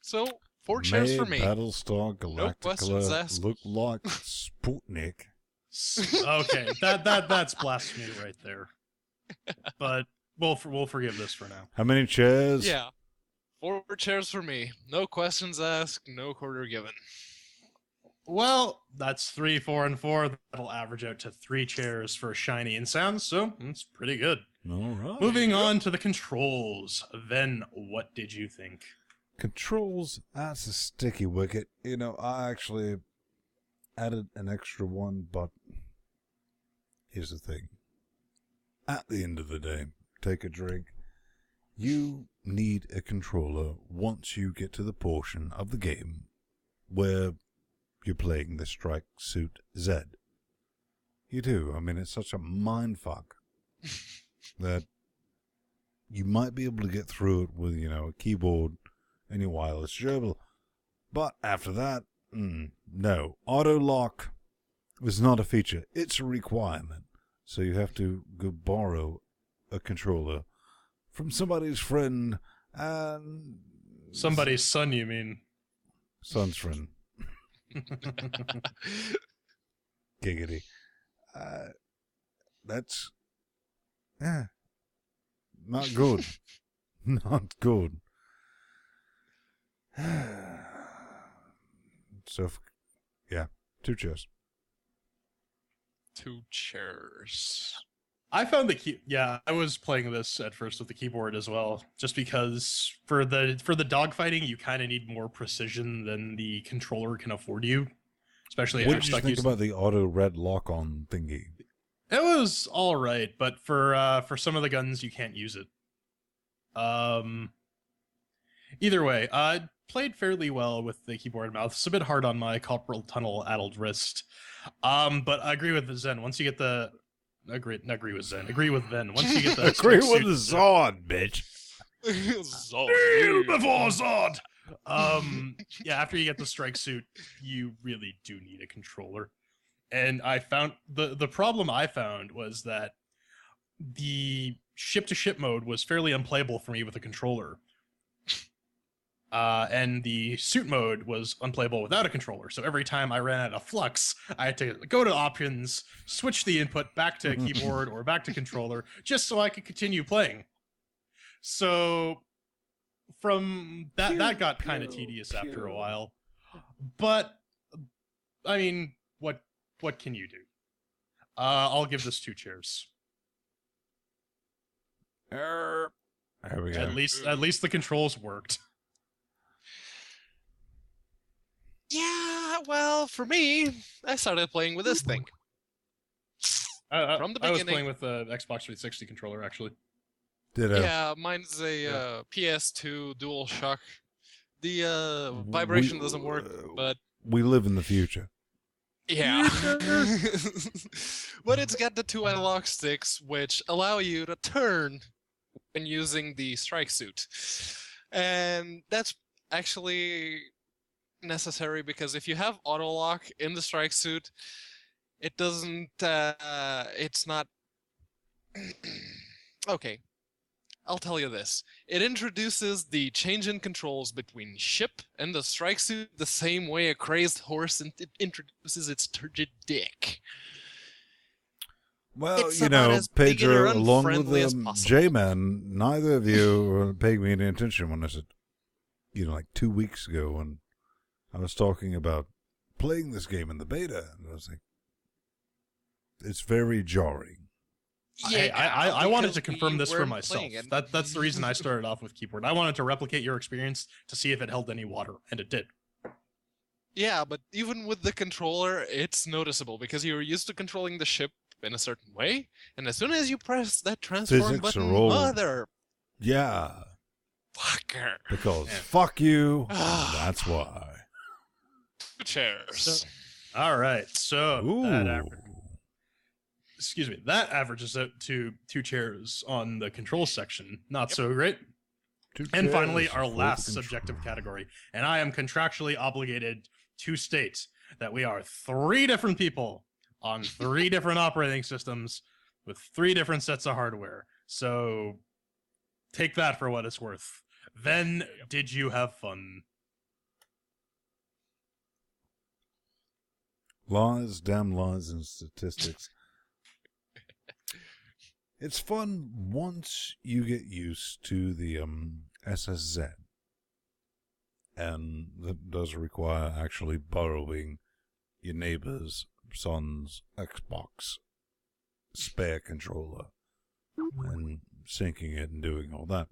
So 4 chairs for me. Battlestar questions Galactica asked. look like Sputnik. Okay, that's blasphemy right there. But we'll forgive this for now. How many chairs? Yeah. 4 chairs for me. No questions asked, no quarter given. Well, that's 3, 4, and 4. That'll average out to 3 chairs for shiny and sound, so it's pretty good. All right. Moving on to the controls. Then, what did you think? Controls, that's a sticky wicket. You know, I actually added an extra one, but here's the thing. At the end of the day, take a drink. You need a controller once you get to the portion of the game where you're playing the Strike Suit Z. You do. I mean, it's such a mindfuck that you might be able to get through it with, you know, a keyboard and your wireless gerbil. But after that, no. Auto lock is not a feature. It's a requirement. So you have to go borrow a controller from somebody's friend and... Somebody's son, you mean? Son's friend. Giggity. That's... Yeah. Not good. Not good. So, yeah. 2 chairs. 2 chairs. I found I was playing this at first with the keyboard as well, just because for the dogfighting you kind of need more precision than the controller can afford you, especially What after did you stuck think using. about the auto red lock-on thingy? It was all right, but for some of the guns you can't use it. Either way, I played fairly well with the keyboard and mouse. It's a bit hard on my carpal tunnel addled wrist. But I agree with Zen. Once you get the agree with Zen. Agree with Ven. Once you get the Agree with suit- the Zod, bitch. Kneel before Zod. Yeah, after you get the strike suit, you really do need a controller. And I found the problem I found was that the ship-to-ship mode was fairly unplayable for me with a controller. And the suit mode was unplayable without a controller. So every time I ran out of flux, I had to go to options, switch the input back to keyboard or back to controller, just so I could continue playing. So from that got kind of tedious after a while. But I mean, what can you do? I'll give this 2 chairs. There we go. At least the controls worked. Yeah, well, for me, I started playing with this thing. From the I was beginning. playing with the Xbox 360 controller, actually. Ditto. Yeah, mine's a PS2 DualShock. The vibration doesn't work, but We live in the future. Yeah. But it's got the 2 analog sticks, which allow you to turn when using the strike suit. And that's actually necessary because if you have auto lock in the strike suit, it doesn't, it's not. Okay, I'll tell you this. It introduces the change in controls between ship and the strike suit the same way a crazed horse introduces its turgid dick. Well, It's you about know, as beginner Pedro, along with unfriendly as possible. J-Man, neither of you were paying me any attention when I said, like 2 weeks ago when I was talking about playing this game in the beta. And I was like, it's very jarring. Hey, I wanted to because confirm we this for weren't myself. playing it. That's the reason I started off with keyboard. I wanted to replicate your experience to see if it held any water, and it did. Yeah, but even with the controller, it's noticeable because you're used to controlling the ship in a certain way, and as soon as you press that transform Physics button, are all- mother Yeah, fucker. because Yeah. fuck you, and that's why. Chairs. All right, so that Ooh. that averages out to 2 chairs on the control section. Not so great. Two And finally, chairs our for last the subjective control. category. And I am contractually obligated to state that we are 3 different people on 3 different operating systems with 3 different sets of hardware. So take that for what it's worth. Then, did you have fun? Lies, damn lies, and statistics. It's fun once you get used to the SSZ. And that does require actually borrowing your neighbor's son's Xbox spare controller and syncing it and doing all that.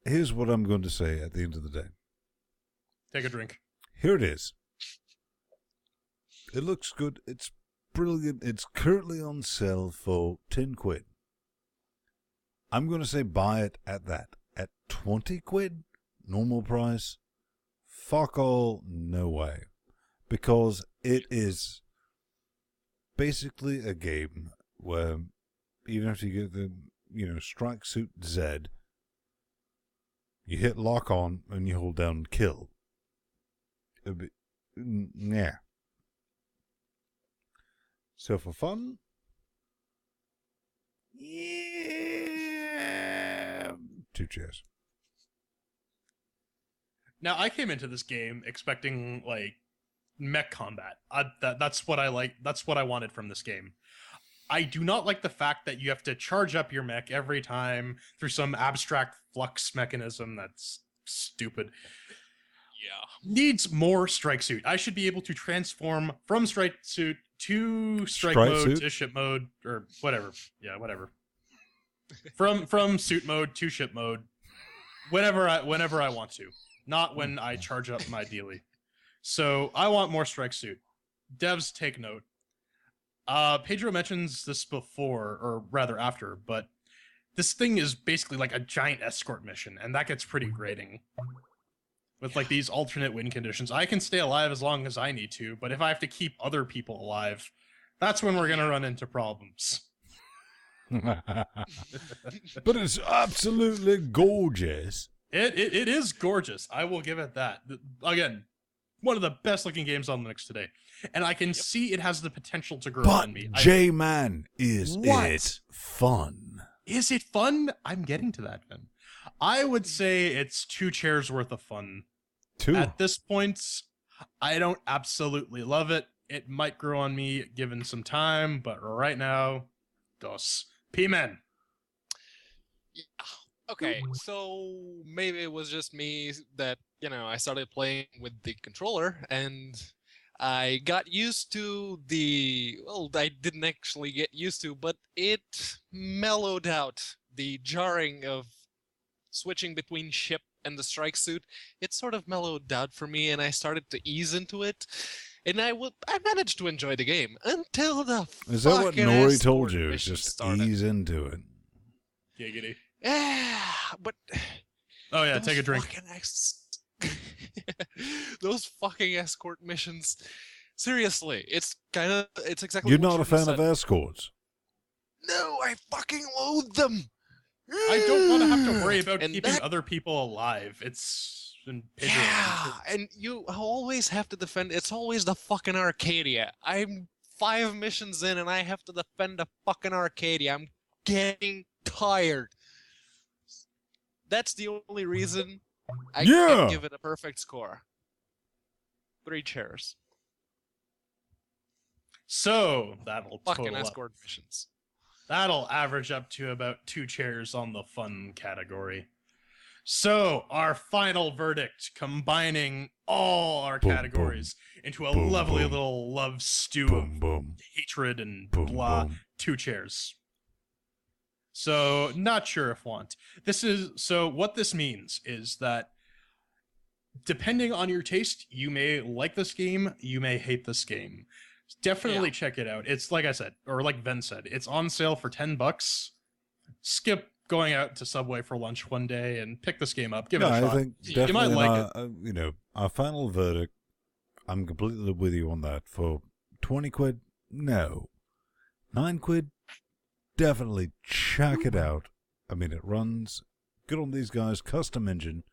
Here's what I'm going to say at the end of the day. Take a drink. Here it is. It looks good. It's brilliant. It's currently on sale for 10 quid. I'm going to say buy it at that. At 20 quid, normal price, fuck all, no way. Because it is basically a game where even if you get the, Strike Suit Z, you hit lock on and you hold down kill. Yeah. So for fun, yeah, 2 chairs. Now, I came into this game expecting, like, mech combat. That's what I like. That's what I wanted from this game. I do not like the fact that you have to charge up your mech every time through some abstract flux mechanism. That's stupid. Yeah. Needs more strike suit. I should be able to transform from strike suit to strike Strike mode suit? to ship mode or whatever. Yeah, whatever. From suit mode to ship mode whenever I want to. Not when I charge up my dealie. So I want more strike suit. Devs, take note. Pedro mentions this before, or rather after, but this thing is basically like a giant escort mission, and that gets pretty grating. With like these alternate win conditions. I can stay alive as long as I need to, but if I have to keep other people alive, that's when we're gonna run into problems. But it's absolutely gorgeous. It is gorgeous. I will give it that. Again, one of the best looking games on Linux today. And I can see it has the potential to grow But on me. J-Man, is What? it fun? Is it fun? I'm getting to that, then. I would say it's 2 chairs worth of fun. 2. At this point, I don't absolutely love it. It might grow on me given some time, but right now, dos. P-Men. Okay, so maybe it was just me that, I started playing with the controller and I got used to I didn't actually get used to, but it mellowed out the jarring of switching between ship and the strike suit. It sort of mellowed out for me and I started to ease into it. And I managed to enjoy the game until the Is that what fucking Nori told escort you? mission Just started. ease into it. Giggity. Yeah, but Oh yeah, those take a drink. fucking Those fucking escort missions. Seriously, it's exactly. You're what not a Jordan fan said. of escorts. No, I fucking loathe them. I don't want to have to worry about And keeping that- other people alive. It's Yeah, and you always have to defend. It's always the fucking Arcadia. I'm 5 missions in, and I have to defend the fucking Arcadia. I'm getting tired. That's the only reason I Yeah. can't give it a perfect score. 3 chairs. So that'll Fucking total up. escort missions. That'll average up to about 2 chairs on the fun category. So our final verdict, combining all our Boom, categories into a Boom, lovely boom. little love stew Boom, of boom, hatred and boom, blah. boom. 2 chairs. So not sure if want. What this means is that depending on your taste, you may like this game, you may hate this game. Definitely check it out. It's like I said, or like Ben said, it's on sale for $10. Skip going out to Subway for lunch one day and pick this game up. Give it a I shot. think You definitely, might like our final verdict, I'm completely with you on that. For 20 quid, no. 9 quid, definitely check it out. I mean, it runs good on these guys, custom engine.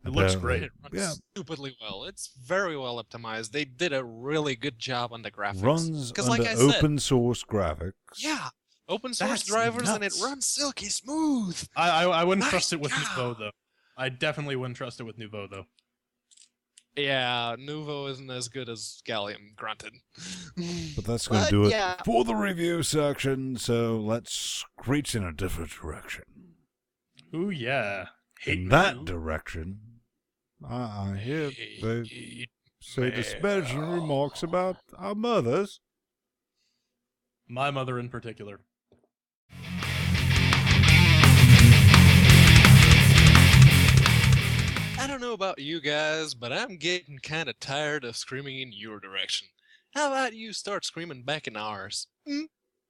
It looks Apparently. great. It runs Yeah. stupidly well. It's very well optimized. They did a really good job on the graphics. Runs 'Cause under like I said, open source graphics. yeah, open source That's drivers, and it nuts. runs silky smooth. I wouldn't My trust it with God. Nouveau though. I definitely wouldn't trust it with Nouveau though. Yeah, Nouveau isn't as good as Gallium, granted. But that's going to But, do it yeah. for the review section, so let's screech in a different direction. Ooh yeah. Hate In that you. direction, I hear they Hate say disparaging remarks about our mothers. My mother in particular. I don't know about you guys, but I'm getting kind of tired of screaming in your direction. How about you start screaming back in ours? Hmm?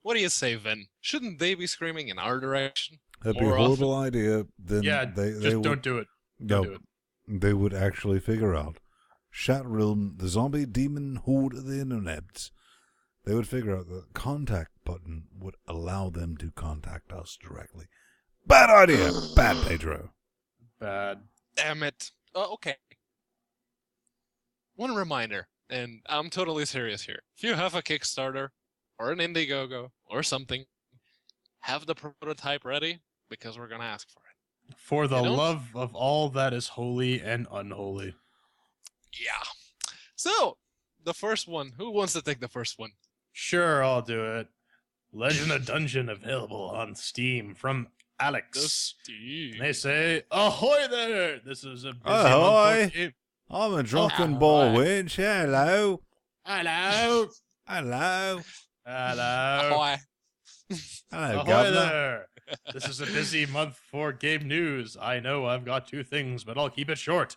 What do you say, Vin? Shouldn't they be screaming in our direction? That'd be a More horrible idea. Then Yeah, they just would, don't do it. no, Don't do it. they would actually figure out Chat Realm, the zombie demon horde of the internet. They would figure out the contact button would allow them to contact us directly. Bad idea. Bad, Pedro. Bad. Damn it. Oh, okay. One reminder, and I'm totally serious here. If you have a Kickstarter or an Indiegogo or something, have the prototype ready because we're going to ask for it. For the You don't- love of all that is holy and unholy. Yeah. So, the first one. Who wants to take the first one? Sure, I'll do it. Legend of Dungeon available on Steam from Alex. And they say, ahoy there! This is a busy Ahoy. month for game. I'm a drunken Oh, ball right. winch. Hello. Hello! Hello. Hello! Ahoy. Hello, Ahoy Governor. there! This is a busy month for game news. I know I've got 2 things, but I'll keep it short.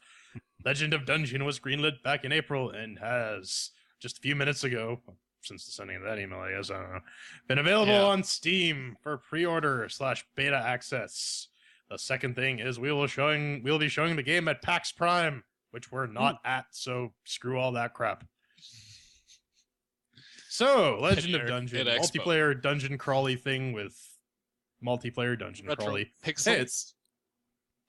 Legend of Dungeon was greenlit back in April and has, just a few minutes ago, since the sending of that email, I guess, I don't know, been available Yeah. on Steam for pre-order / beta access. The second thing is we'll be showing the game at PAX Prime, which we're not at, so screw all that crap. So, Legend of Nerd Dungeon, at Expo. multiplayer dungeon crawly thing with multiplayer dungeon Retro crawly. pixels. Hey, it's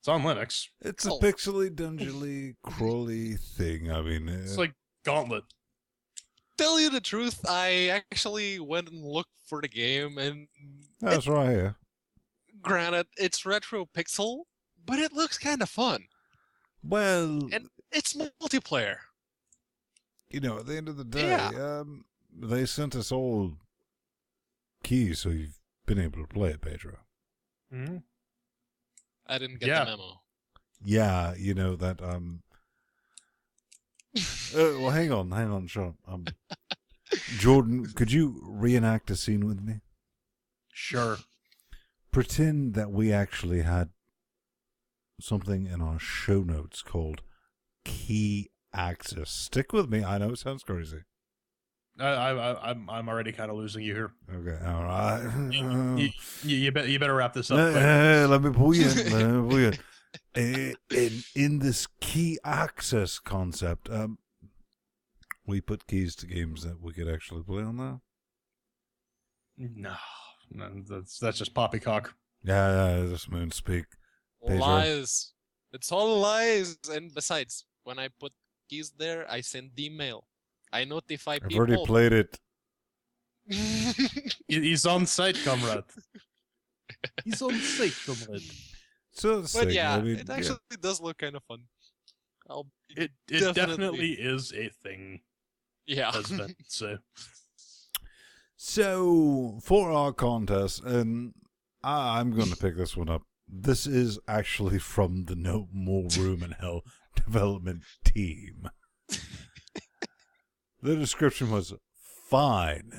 on Linux. It's a Oh. pixely, dungeonly, crawly thing. I mean, It's like Gauntlet. Tell you the truth, I actually went and looked for the game, and that's right here. granted, it's retro pixel, but it looks kind of fun. Well, And it's multiplayer. you know, at the end of the day, Yeah. they sent us all keys, so you've been able to play it, Pedro. Mm-hmm. I didn't get Yeah. the memo. Yeah, you know that. Well, hang on, Sean. Jordan, could you reenact a scene with me? Sure. Pretend that we actually had something in our show notes called key access. Stick with me. I know it sounds crazy. I'm already kind of losing you here. Okay, all right. You better wrap this up. Let me pull you in. in this key access concept, we put keys to games that we could actually play on there. No, that's just poppycock. Yeah, this moon speak. Pedro. Lies. It's all lies. And besides, when I put keys there, I send email. I notify I've people. already played it. He's on site, comrade. He's on site, comrade. So But sick, yeah, I mean, it actually does look kind of fun. It Definitely. definitely is a thing, Yeah. as Ben say. So, for our contest, and I'm going to pick this one up. This is actually from the No More Room in Hell development team. The description was fine.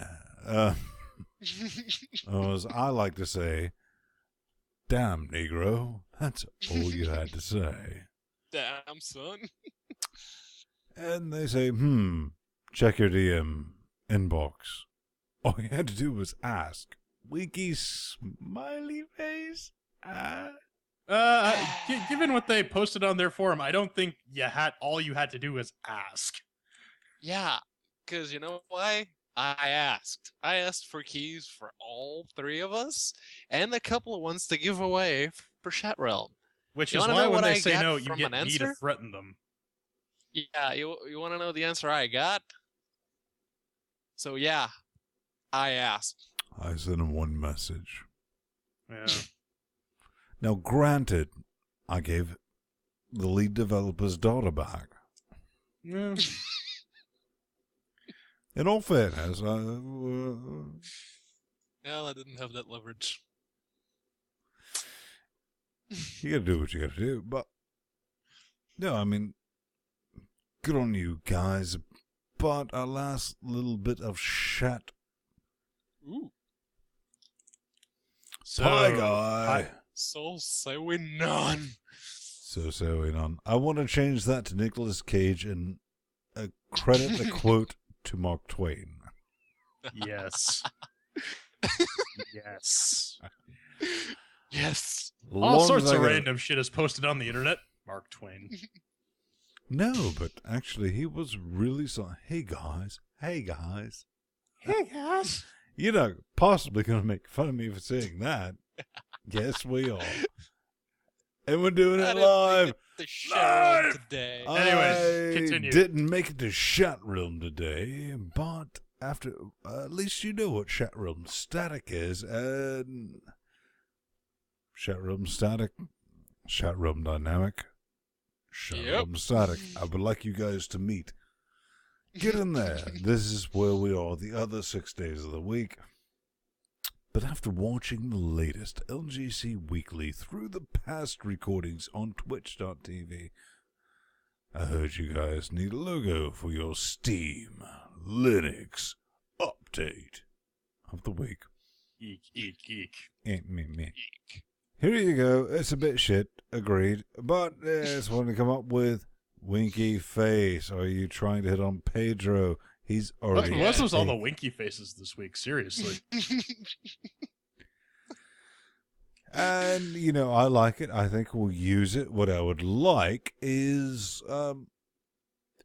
Or as I like to say, damn, Negro, that's all you had to say. Damn, son. And they say, check your DM inbox. All you had to do was ask. Winky smiley face? Given what they posted on their forum, I don't think all you had to do was ask. Yeah, because you know why? I asked. I asked for keys for all three of us, and a couple of ones to give away for Chat Realm. Which You is wanna why know when what they I say got no, you from get an me to answer? threaten them. Yeah, you want to know the answer I got? So yeah, I asked. I sent him one message. Yeah. Now, granted, I gave the lead developer's daughter back. Yeah. In all fairness, Well, I didn't have that leverage. you gotta do what you gotta do. But, no, I mean, good on you guys. But our last little bit of chat. Ooh. So, Pie guy. So say we none. So on. I want to change that to Nicolas Cage and credit the quote to Mark Twain. yes. Yes. Yes. All Long sorts as I of get- random shit is posted on the internet. Mark Twain. No, but actually, he was really so. Hey guys. Hey guys. You're not possibly going to make fun of me for saying that. Yes, we are. And we're doing I it didn't live. make it to share it today. Anyways, I continue. didn't make it to Chat Realm today, but after at least you know what Chat Realm static is, and Chat Realm static, Chat Realm dynamic, Chat Yep. Realm static. I would like you guys to meet. Get in there. This is where we are the other 6 days of the week. But after watching the latest LGC Weekly through the past recordings on Twitch.tv, I heard you guys need a logo for your Steam Linux update of the week. Eek, eek, eek. Meh. Here you go. It's a bit shit, agreed. But it's one to come up with winky face. Are you trying to hit on Pedro? He's already. What's with all the winky faces this week? Seriously. And, you know, I like it. I think we'll use it. What I would like is,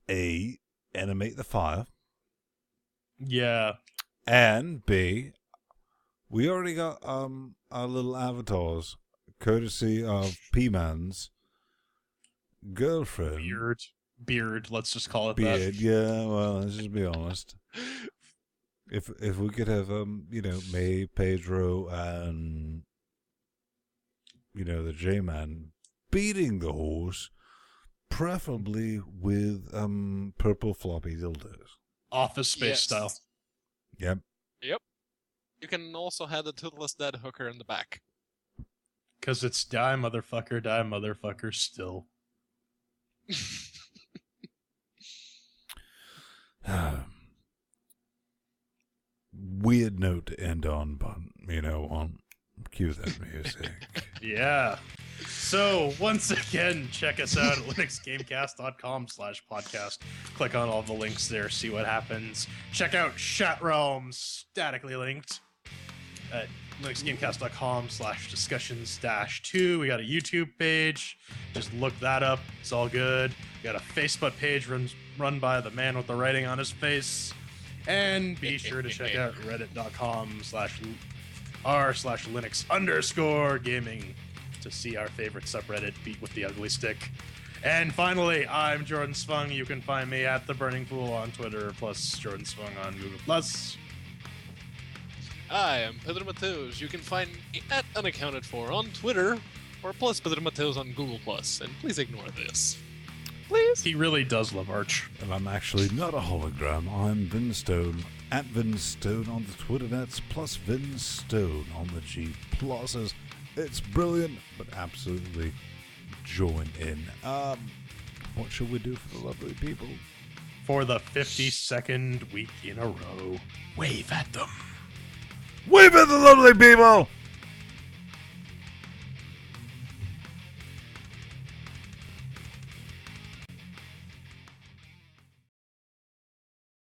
A, animate the fire. Yeah. And B, we already got our little avatars, courtesy of P-Man's girlfriend. Beard. Let's just call it Beard, yeah, well, let's just be honest. If we could have, you know, May, Pedro, and, you know, the J-Man beating the horse, preferably with purple floppy dildos. that. Office Space Yes. style. Yep. You can also have the toothless dead hooker in the back. Because it's die motherfucker still. Weird note to end on, but, you know, cue that music. Yeah. So, once again, check us out at linuxgamecast.com/podcast. Click on all the links there, see what happens. Check out Chat Realm, statically linked. LinuxGameCast.com/discussions-2. We got a YouTube page. Just look that up. It's all good. We got a Facebook page run by the man with the writing on his face. And be sure to check out reddit.com/r/Linux_gaming to see our favorite subreddit, Beat with the Ugly Stick. And finally, I'm Jordan Svung. You can find me at The Burning Pool on Twitter, plus Jordan Svung on Google+. I am Pedro Mateos. You can find me at Unaccounted For on Twitter, or plus Pedro Mateos on Google+. And please ignore this. Please. He really does love Arch. And I'm actually not a hologram. I'm Vin Stone, at Vin Stone on the Twitter nets, plus Vin Stone on the G pluses. It's brilliant, but absolutely join in. What should we do for the lovely people? For the 52nd week in a row, wave at them. Wave at the lovely people!